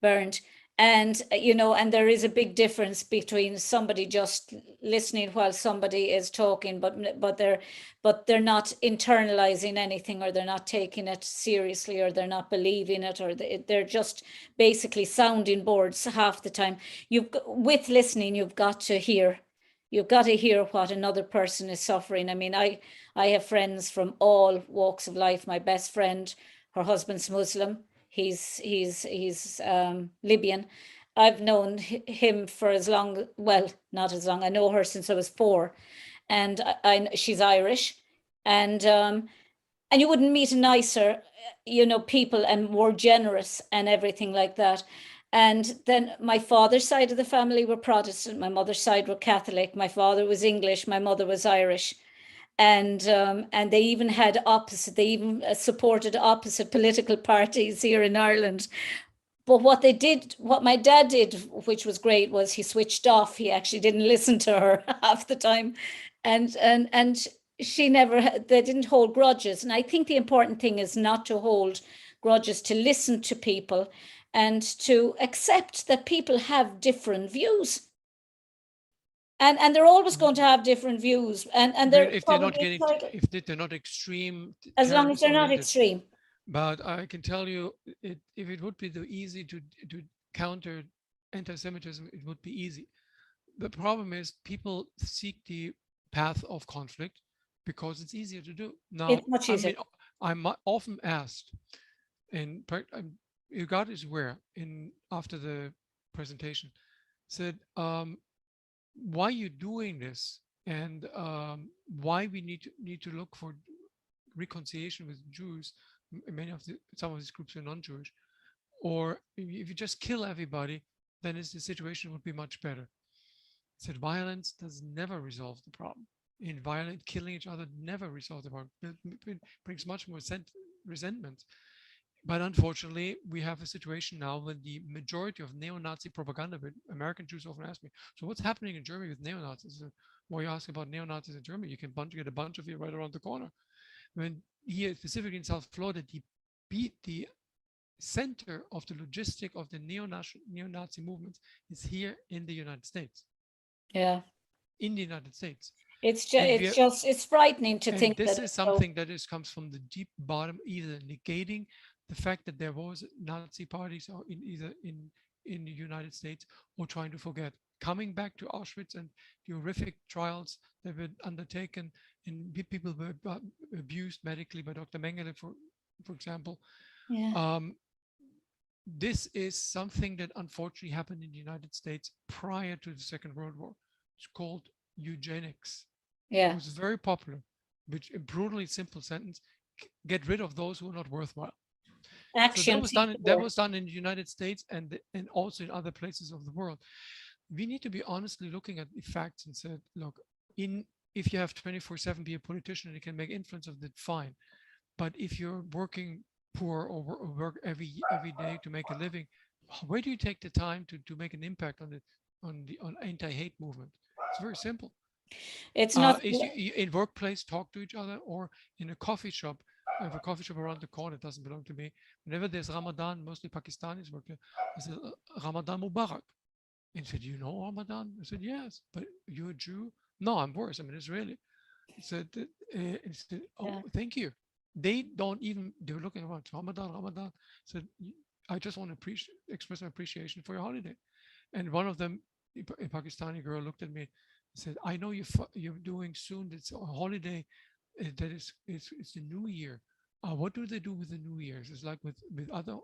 Bernd. And and there is a big difference between somebody just listening while somebody is talking, but they're not internalizing anything, or they're not taking it seriously, or they're not believing it, or they're just basically sounding boards half the time. With listening, you've got to hear. You've got to hear what another person is suffering. I mean, I have friends from all walks of life. My best friend, her husband's Muslim. He's Libyan. I've known him for as long, well, not as long. I know her since I was 4, and she's Irish, and you wouldn't meet a nicer, people, and more generous and everything like that. And then my father's side of the family were Protestant. My mother's side were Catholic. My father was English. My mother was Irish. And they even had opposite. They even supported opposite political parties here in Ireland. But what my dad did, which was great, was he switched off. He actually didn't listen to her half the time, and she never. They didn't hold grudges. And I think the important thing is not to hold grudges, to listen to people, and to accept that people have different views. And they're always going to have different views, and they're if they're not getting, if they're not extreme, as long as they're not extreme. But I can tell you, if it would be easy to counter anti-Semitism, it would be easy. The problem is people seek the path of conflict because it's easier to do. Now, it's much easier. I'm often asked, and you got is where after the presentation said, why are you doing this, and why we need to look for reconciliation with Jews. Some of these groups are non-Jewish, or if you just kill everybody, then the situation would be much better. I said violence does never resolve the problem. In violent killing each other never resolves the problem. It brings much more resentment. But unfortunately, we have a situation now when the majority of neo-Nazi propaganda, but American Jews often ask me, so what's happening in Germany with neo-Nazis? Well, you ask about neo-Nazis in Germany, you can get a bunch of you right around the corner. When here, specifically in South Florida, the center of the logistic of the neo-Nazi movements is here in the United States. Yeah. In the United States. It's frightening to think that this is something that comes from the deep bottom, either negating the fact that there was Nazi parties or either in the United States, or trying to forget. Coming back to Auschwitz and the horrific trials that were undertaken, and people were abused medically by Dr. Mengele, for example. Yeah. this is something that unfortunately happened in the United States prior to the Second World War. It's called eugenics. It Yeah. was very popular, which a brutally simple sentence: get rid of those who are not worthwhile. So Action. that was done in the United States and also in other places of the world. We need to be honestly looking at the facts and said, look, in if you have 24/7 be a politician and you can make influence of it, fine. But if you're working poor or work every day to make a living, where do you take the time to make an impact on on anti-hate movement? It's very simple. It's not. Is you in workplace talk to each other, or in a coffee shop. I have a coffee shop around the corner. It doesn't belong to me. Whenever there's Ramadan, mostly Pakistanis work there. I said, Ramadan Mubarak. And he said, you know Ramadan? I said, yes. But you're a Jew? No, I'm worse. I'm an Israeli. He said, he said, oh, Yeah. thank you. They don't even, they were looking around, Ramadan, Ramadan. Said, I just want to express my appreciation for your holiday. And one of them, a Pakistani girl, looked at me and said, I know you're doing soon, it's a holiday that is, it's the New Year. What do they do with the New Year's? It's like with other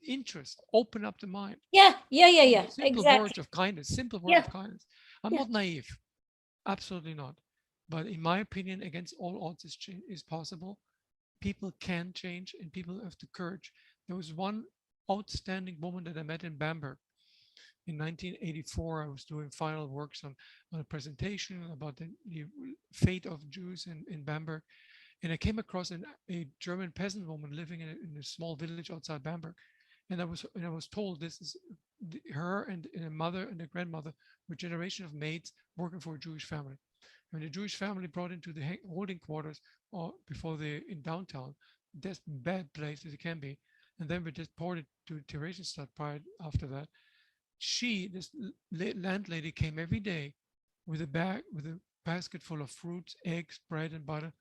interests, open up the mind. Yeah. Simple Exactly. words of kindness, simple words Yeah. of kindness. I'm Yeah. not naive, absolutely not. But in my opinion, against all odds, is possible. People can change, and people have the courage. There was one outstanding woman that I met in Bamberg in 1984. I was doing final works on a presentation about the fate of Jews in Bamberg. And I came across a German peasant woman living in a small village outside Bamberg. And I was told this is her and a mother and a grandmother were a generation of maids working for a Jewish family. When the Jewish family brought into the holding quarters or before they in downtown, that's bad place as it can be. And then we just poured it to Theresienstadt prior after that. This landlady came every day with a basket full of fruits, eggs, bread, and butter,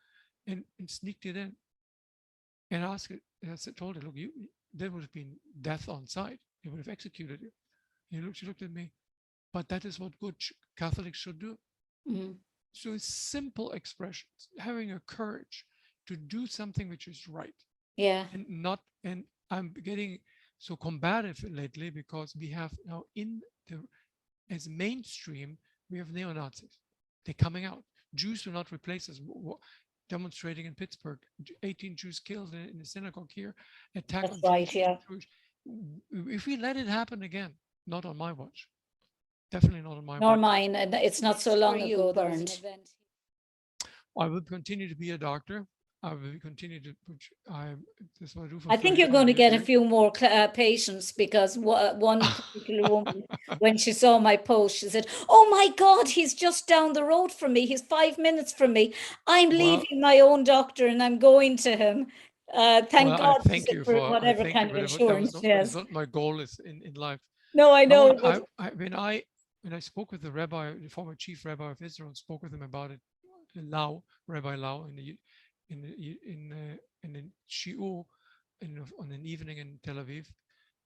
and sneaked it in and asked it. And I told her, look, there would have been death on sight. They would have executed you. She looked at me, but that is what good Catholics should do. Mhm. So simple expressions, having a courage to do something which is right, Yeah. and I'm getting so combative lately because we have now as mainstream, we have neo-Nazis. They're coming out. Jews will not replace us. Demonstrating in Pittsburgh, 18 Jews killed in a synagogue here, attack That's on right. Jewish. Yeah. If we let it happen again, not on my watch, definitely not on my Nor watch. mine. And it's not so long ago, Bernd. I will continue to be a doctor. I will continue to. That's what I do for I think you're 35 going to get a years. few more patients because one particular woman, when she saw my post, she said, "Oh my God, he's just down the road from me. He's 5 minutes from me. I'm Well, leaving my own doctor and I'm going to him." Thank well, I God, she thank said, you for for. I whatever thank you, kind of insurance she that has. was not my goal is in life. No, I know, but When I spoke with the rabbi, the former chief rabbi of Israel, and spoke with him about it, Rabbi Lau, in a shiur on an evening in Tel Aviv,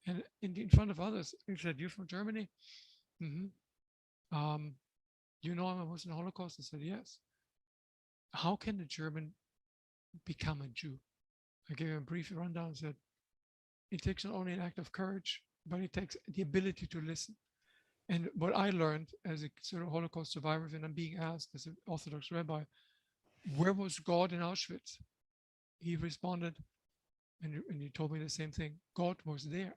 and in front of others, he said, "You're from Germany? Mm-hmm. You know I was in the Holocaust?" I said, "Yes." How can a German become a Jew? I gave him a brief rundown and said, it takes not only an act of courage, but it takes the ability to listen. And what I learned as a sort of Holocaust survivor, when I'm being asked as an Orthodox rabbi, where was God in Auschwitz? He responded, and he told me the same thing. God was there,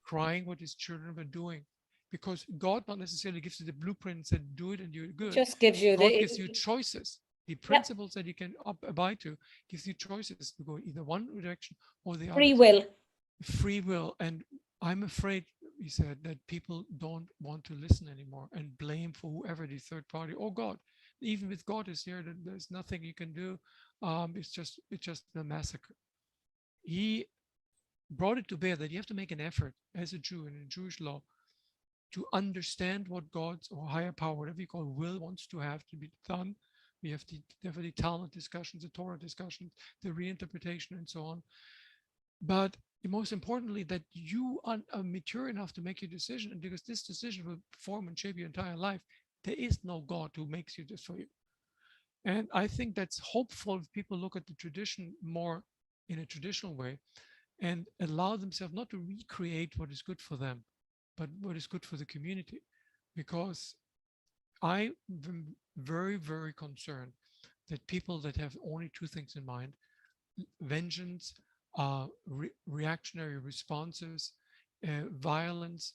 crying what his children were doing. Because God not necessarily gives you the blueprint and said, do it and you're good. just gives you God gives you choices. The principles that you can abide to gives you choices to go either one direction or the other. Free will. Free will. And I'm afraid, he said, that people don't want to listen anymore and blame for whoever the third party or God. Even with God is here, there's nothing you can do. It's just a massacre. He brought it to bear that you have to make an effort as a Jew in a Jewish law to understand what God's or higher power, whatever you call will, wants to have to be done. We have the Talmud discussions, the Torah discussions, the reinterpretation, and so on. But most importantly, that you are mature enough to make your decision, and because this decision will form and shape your entire life, there is no God who makes you this for you. And I think that's hopeful if people look at the tradition more in a traditional way and allow themselves not to recreate what is good for them, but what is good for the community. Because I am very, very concerned that people that have only two things in mind, vengeance, reactionary responses, violence,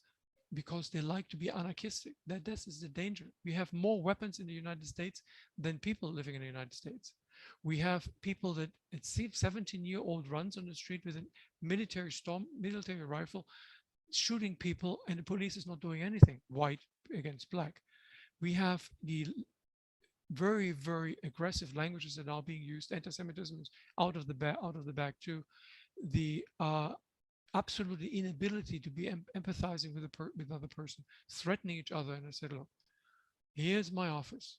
because they like to be anarchistic. That this is the danger. We have more weapons in the United States than people living in the United States. We have people that it seems 17-year-old runs on the street with a military rifle, shooting people, and the police is not doing anything. White against black. We have the very, very aggressive languages that are being used. Anti-Semitism is out of the bag too. The absolutely inability to be empathizing with another person, threatening each other. And I said, look, here's my office.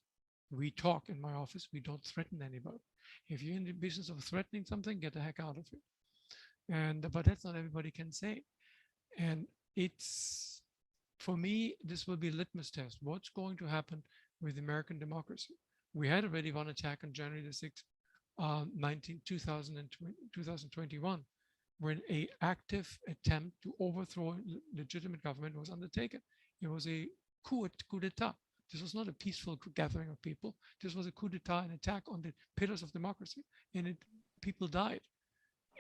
We talk in my office. We don't threaten anybody. If you're in the business of threatening something, get the heck out of it. And but that's not everybody can say. And it's, for me, this will be a litmus test. What's going to happen with American democracy? We had already one attack on January the 6th, 2021, when an active attempt to overthrow a legitimate government was undertaken. It was a coup d'etat. This was not a peaceful gathering of people. This was a coup d'etat, an attack on the pillars of democracy, and people died.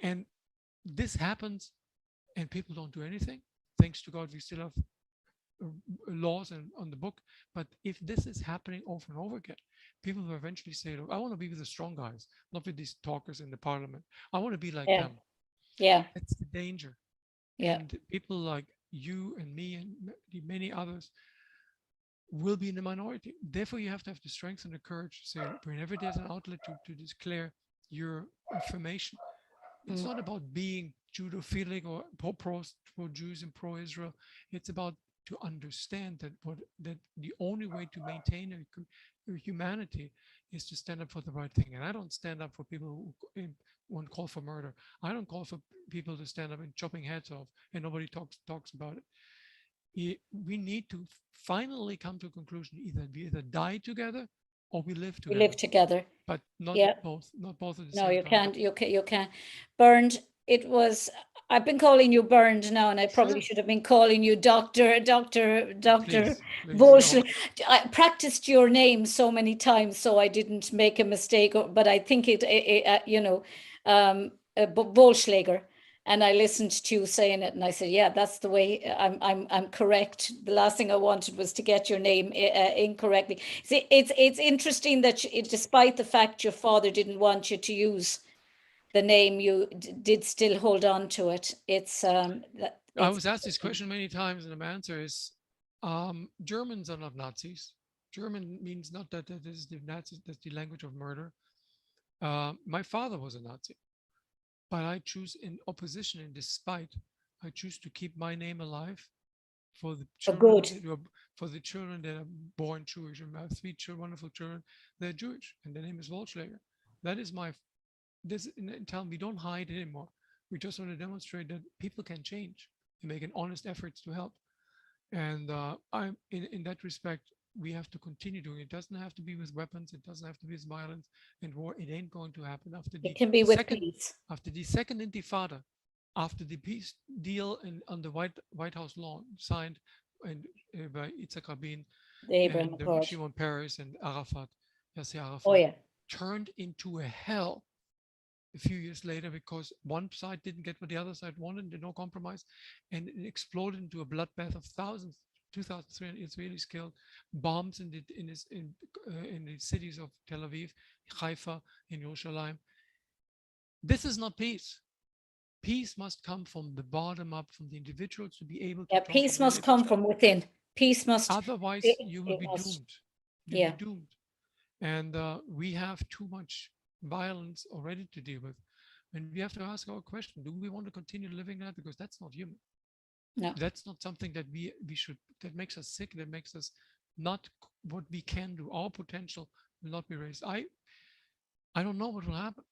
And this happens, and people don't do anything. Thanks to God, we still have laws and on the book. But if this is happening over and over again, people will eventually say, look, I want to be with the strong guys, not with these talkers in the parliament. I want to be like them. Yeah. That's the danger. Yeah. And people like you and me and many others will be in the minority. Therefore, you have to have the strength and the courage to say, whenever there's an outlet to declare your affirmation, it's not about being Judophilic or pro-Jews and pro-Israel. It's about to understand that the only way to maintain a humanity is to stand up for the right thing. And I don't stand up for people who won't call for murder. I don't call for people to stand up and chopping heads off, and nobody talks about it. We need to finally come to a conclusion: we either die together or we live together. We live together, but not both. Not both at the no, same you time. can't. You can't. Bernd, it was. I've been calling you Bernd now, and I probably should have been calling you Dr. Wollschlaeger. I practiced your name so many times, so I didn't make a mistake. But I think Wollschlaeger. And I listened to you saying it, and I said, "Yeah, that's the way. I'm correct." The last thing I wanted was to get your name incorrectly. See, it's interesting that despite the fact your father didn't want you to use the name, you did still hold on to it. I was asked this question many times, and the answer is, Germans are not Nazis. German means not that is the Nazis. That's the language of murder. My father was a Nazi. But I choose, in opposition and despite, I choose to keep my name alive for the children that are born Jewish. And I have three wonderful children. They're Jewish, and their name is Wollschlaeger. That is tell me, we don't hide anymore. We just want to demonstrate that people can change and make an honest effort to help. And I'm in that respect, we have to continue doing it. It doesn't have to be with weapons. It doesn't have to be with violence and war. It ain't going to happen after the after the second Intifada, after the peace deal on the White House lawn signed by Yitzhak Rabin and Shimon Peres and Yasser Arafat, turned into a hell a few years later because one side didn't get what the other side wanted. There's no compromise, and it exploded into a bloodbath of thousands. 2,300 Israelis killed, bombs in the cities of Tel Aviv, Haifa, and Yerushalayim. This is not peace. Peace must come from the bottom up, from the individuals to be able to. Yeah, peace must come from within. Peace must. Otherwise, you will be doomed. You'll be doomed. And we have too much violence already to deal with. And we have to ask our question: do we want to continue living that? Because that's not human. No. That's not something that we should, that makes us sick, that makes us not what we can do. Our potential will not be raised. I don't know what will happen,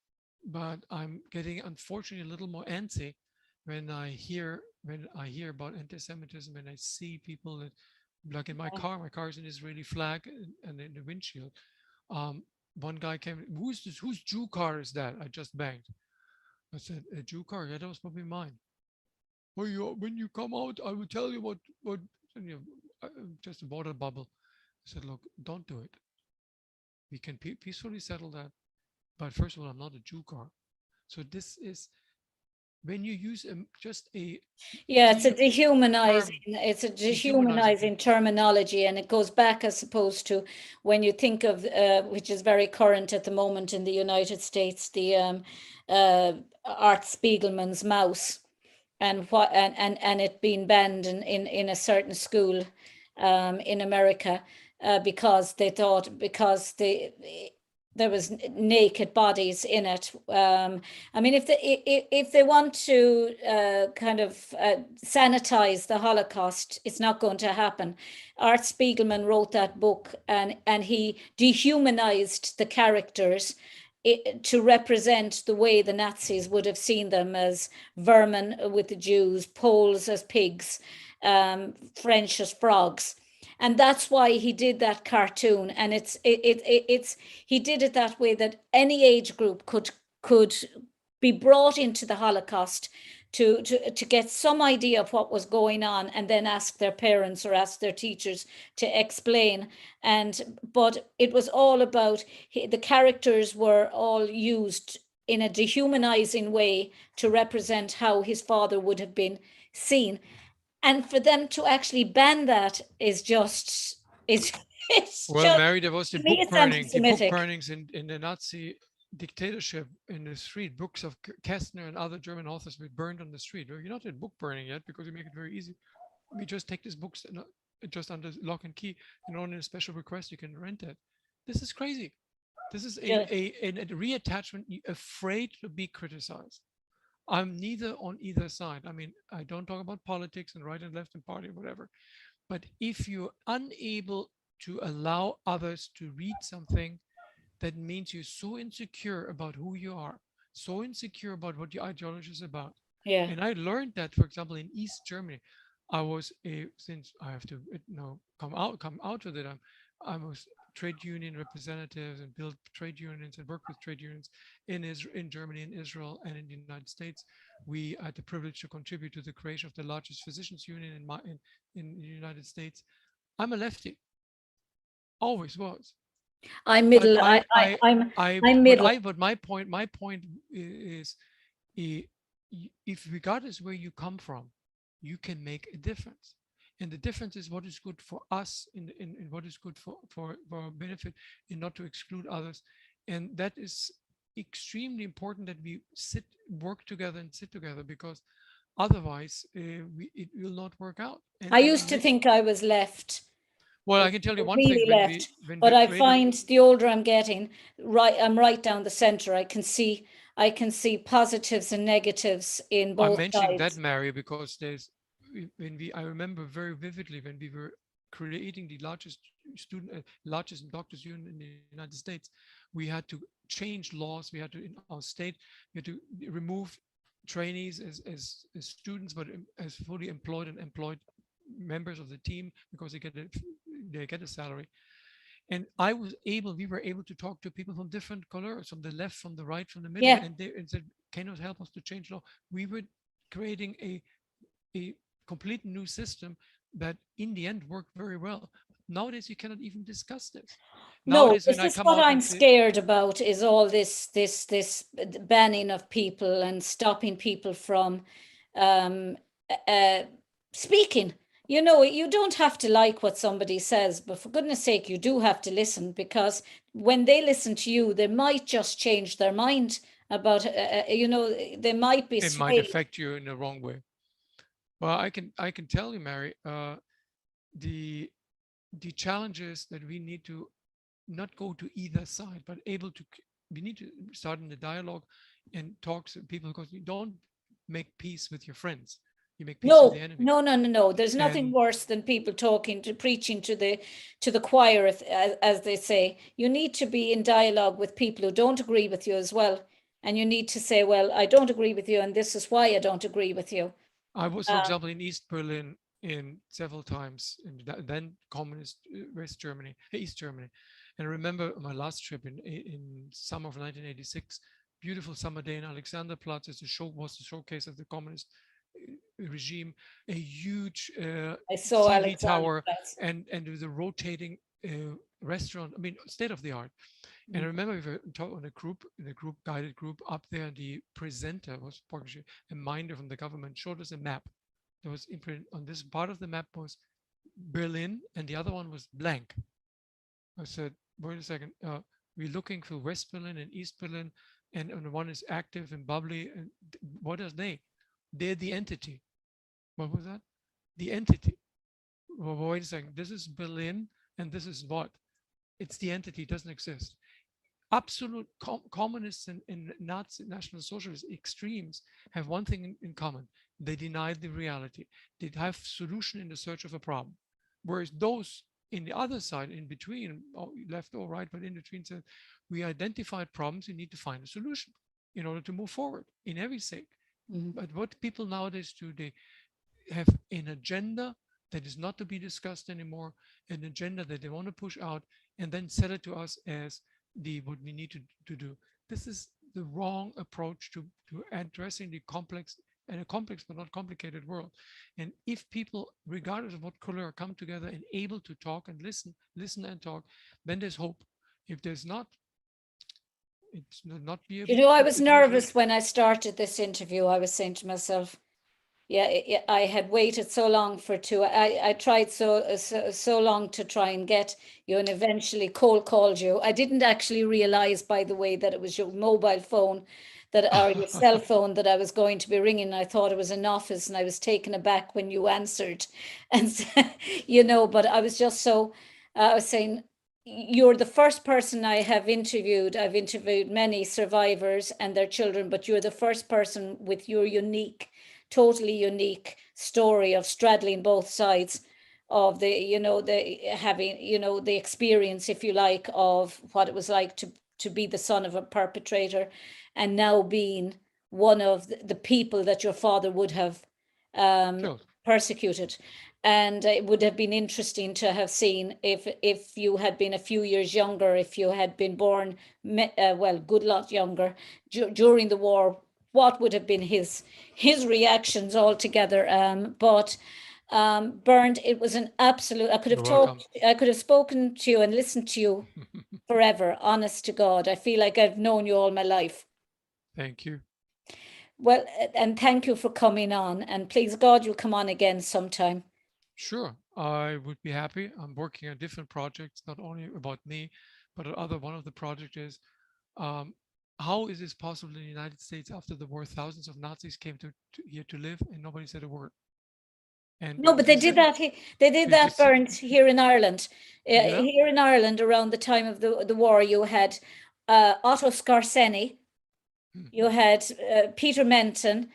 but I'm getting, unfortunately, a little more antsy when I hear about anti-Semitism, and I see people that, like in my car is an Israeli flag and in the windshield. One guy came, whose Jew car is that I just banged? I said, a Jew car? Yeah, that was probably mine. Well, when you come out, I will tell you what, and, just a water bubble. I said, look, don't do it. We can peacefully settle that. But first of all, I'm not a Jew car. So this is when you use just a Yeah, such a term, it's a dehumanizing dehumanizing people. terminology, and it goes back, I suppose, to when you think of which is very current at the moment in the United States, the uh, Art Spiegelman's mouse, and what and it being banned in a certain school in America because they thought because there was naked bodies in it. I mean, if they want to kind of sanitize the Holocaust, it's not going to happen. Art Spiegelman wrote that book, and he dehumanized the characters to represent the way the Nazis would have seen them, as vermin with the Jews, Poles as pigs, French as frogs. And that's why he did that cartoon. And it's he did it that way, that any age group could be brought into the Holocaust to get some idea of what was going on, and then ask their parents or ask their teachers to explain. And but it was all about, the characters were all used in a dehumanizing way to represent how his father would have been seen. And for them to actually ban that is just is it's Well, just, Mary, there was to me, it's the book anti-Semitic. burnings in the Nazi dictatorship in the street. Books of Kästner and other German authors were burned on the street. Well, you're not in book burning yet because we make it very easy. We just take these books and just under lock and key, and on a special request you can rent it. This is crazy. This is Yeah. a reattachment, afraid to be criticized. I'm neither on either side. I mean, I don't talk about politics and right and left and party, whatever. But if you're unable to allow others to read something, that means you're so insecure about who you are, so insecure about what your ideology is about. Yeah. And I learned that, for example, in East Germany, I was a since I have to come out with it. I was trade union representatives and build trade unions and work with trade unions in Germany, in Israel, and in the United States. We had the privilege to contribute to the creation of the largest physicians union in the United States. I'm a lefty, always was. I'm But middle. I'm middle. but my point is, if regardless where you come from, you can make a difference. And the difference is what is good for us in what is good for our benefit, and not to exclude others. And that is extremely important, that we work together and sit together, because otherwise it will not work out. I used to think I was left, Well, I can tell you one thing. really left, When but we I created, find the older I'm getting, I'm right down the center. I can see positives and negatives in I'm both mentioning that, sides. Mary, because I remember very vividly when we were creating the largest doctors union in the United States. We had to change laws. We had to, in our state, we had to remove trainees as students, but as fully employed and employed members of the team, because they get a salary. And we were able to talk to people from different colors, from the left, from the right, from the middle, Yeah. and they said, can you help us to change law? We were creating a complete new system that in the end worked very well. Nowadays, you cannot even discuss this. No, Nowadays, when this I is come what out I'm and say, scared about, is all this banning of people and stopping people from um, uh, speaking. You know, you don't have to like what somebody says, but for goodness sake, you do have to listen, because when they listen to you, they might just change their mind about, they might be it might swayed. affect you in the wrong way. Well, I can tell you, Mary, the the challenge is that we need to not go to either side, but we need to start in the dialogue and talk to people, because you don't make peace with your friends. You make peace with the No, enemy. no, no, no, no. There's nothing And worse than people preaching to the choir, as they say. You need to be in dialogue with people who don't agree with you as well, and you need to say, "Well, I don't agree with you, and this is why I don't agree with you." I was, for Uh, example, in East Berlin in several times in then communist West Germany, East Germany. And I remember my last trip in summer of 1986, beautiful summer day in Alexanderplatz. It's was the showcase of the communist regime, a huge I saw TV Alexander tower, Platz. and there was a rotating restaurant. I mean, state of the art. And I remember we were on a group, in a group guided group up there. The presenter was a minder from the government, showed us a map. There was imprinted on this part of the map was Berlin, and the other one was blank. I said, wait a second, we're looking for West Berlin and East Berlin, and one is active and bubbly. And what are they? They're the entity. What was that? The entity. Well, wait a second. This is Berlin, and this is what? It's the entity. It doesn't exist. Absolute communists and Nazi National Socialist extremes have one thing in common. They deny the reality. They have solution in the search of a problem. Whereas those in the other side, in between, left or right, but in between, said, we identified problems, we need to find a solution in order to move forward in every sake. But what people nowadays do, they have an agenda that is not to be discussed anymore, an agenda that they want to push out and then sell it to us as what we need to do. This is the wrong approach to addressing the complex and a complex but not complicated world. And if people, regardless of what color, come together and able to talk and listen and talk, then there's hope. If there's not, it's not be able. You know, I was nervous when I started this interview. I was saying to myself, yeah, I had waited so long I tried so long to try and get you, and eventually cold called you. I didn't actually realize, by the way, that it was your mobile phone or your cell phone that I was going to be ringing. I thought it was an office, and I was taken aback when you answered. And you know, but I was just so I was saying, you're the first person I have interviewed. I've interviewed many survivors and their children, but you're the first person with your totally unique story of straddling both sides of the experience, if you like, of what it was like to be the son of a perpetrator, and now being one of the people that your father would have persecuted. And it would have been interesting to have seen if you had been a few years younger, if you had been born, good lot younger during the war, what would have been his reactions altogether. But Bernd, it was an absolute, I could have spoken to you and listened to you forever, honest to God. I feel like I've known you all my life. Thank you. Well, and thank you for coming on, and please God, you'll come on again sometime. Sure, I would be happy. I'm working on different projects, not only about me, but one of the projects is how is this possible in the United States after the war? Thousands of Nazis came here to live, and nobody said a word. And no, but they did that. They did that, Bernd, here in Ireland. Yeah. Here in Ireland, around the time of the war, you had Otto Scarseni, you had Peter Menton,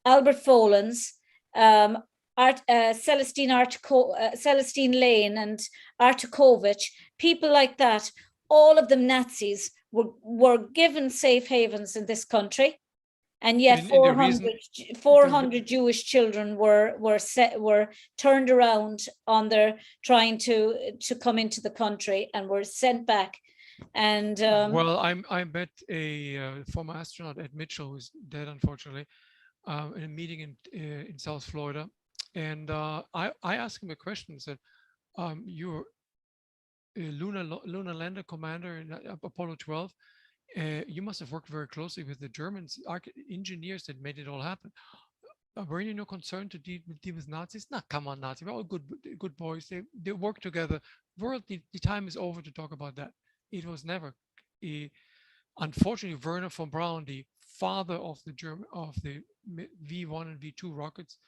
Albert Folens, Celestine Lane, and Artukovich, people like that. All of them Nazis were given safe havens in this country, and yet 400 Jewish children were turned around on their trying to come into the country and were sent back. And well, I met a former astronaut, Ed Mitchell, who's dead unfortunately, in a meeting in South Florida, and I asked him a question. Said, "You're a lunar lander commander in Apollo 12. You must have worked very closely with the Germans, engineers that made it all happen. Were you no concern to deal with Nazis? No, come on, Nazis. We're all good boys. They work together. The time is over to talk about that. It was never. Unfortunately, Werner von Braun, the father of the V1 and V2 rockets,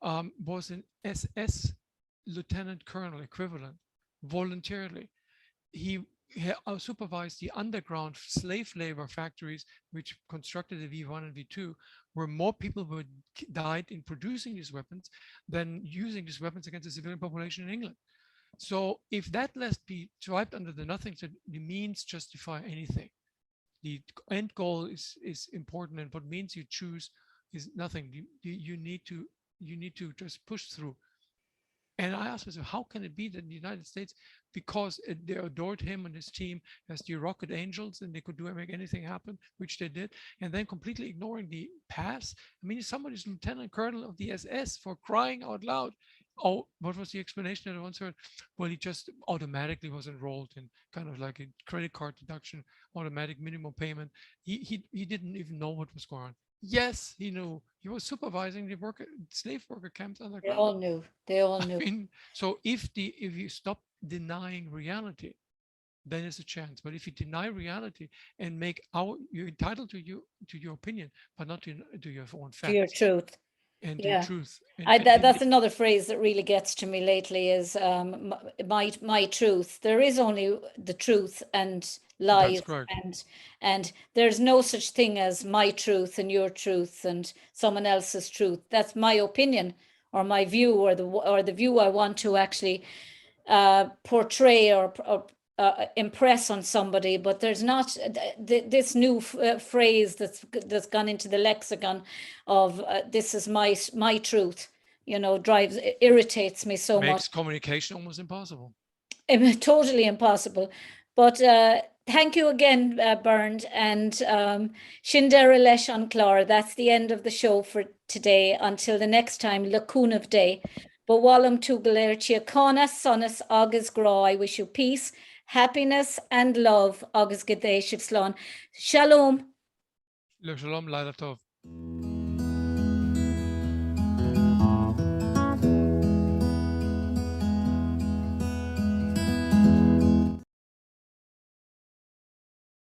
was an SS lieutenant colonel equivalent voluntarily. He supervised the underground slave labor factories which constructed the V1 and V2, where more people died in producing these weapons than using these weapons against the civilian population in England. So if that list be swiped under the nothing, the means justify anything. The end goal is important, and what means you choose is nothing. You need to just push through. And I asked myself, how can it be that in the United States, because they adored him and his team as the rocket angels and they could make anything happen, which they did, and then completely ignoring the past? I mean, somebody's lieutenant colonel of the SS, for crying out loud. Oh, what was the explanation that I once heard? Well, he just automatically was enrolled in kind of like a credit card deduction, automatic minimum payment. He didn't even know what was going on. Yes, he knew. He was supervising the slave worker camps They underground. all knew. They all I knew. mean, so if you stop denying reality, then there's a chance. But if you deny reality and you're entitled to your opinion, but not to your own To your facts truth. and Yeah. your truth. And That's another phrase that really gets to me lately is my truth. There is only the truth and lies, that's correct. and there's no such thing as my truth and your truth and someone else's truth. That's my opinion or my view or the view I want to actually portray or impress on somebody. But there's not this new phrase that's gone into the lexicon of this is my truth. You know, irritates me so much. Makes communication almost impossible. Totally impossible. But thank you again, Bernd, and Shindera Lesh an Clár. That's the end of the show for today. Until the next time, Lacúnah Day. But Wallam tu galertia Cona, Sonus, Agus Gra. I wish you peace, happiness, and love. Agus Gedei Shivslán. Shalom. Shalom, Laila Tov.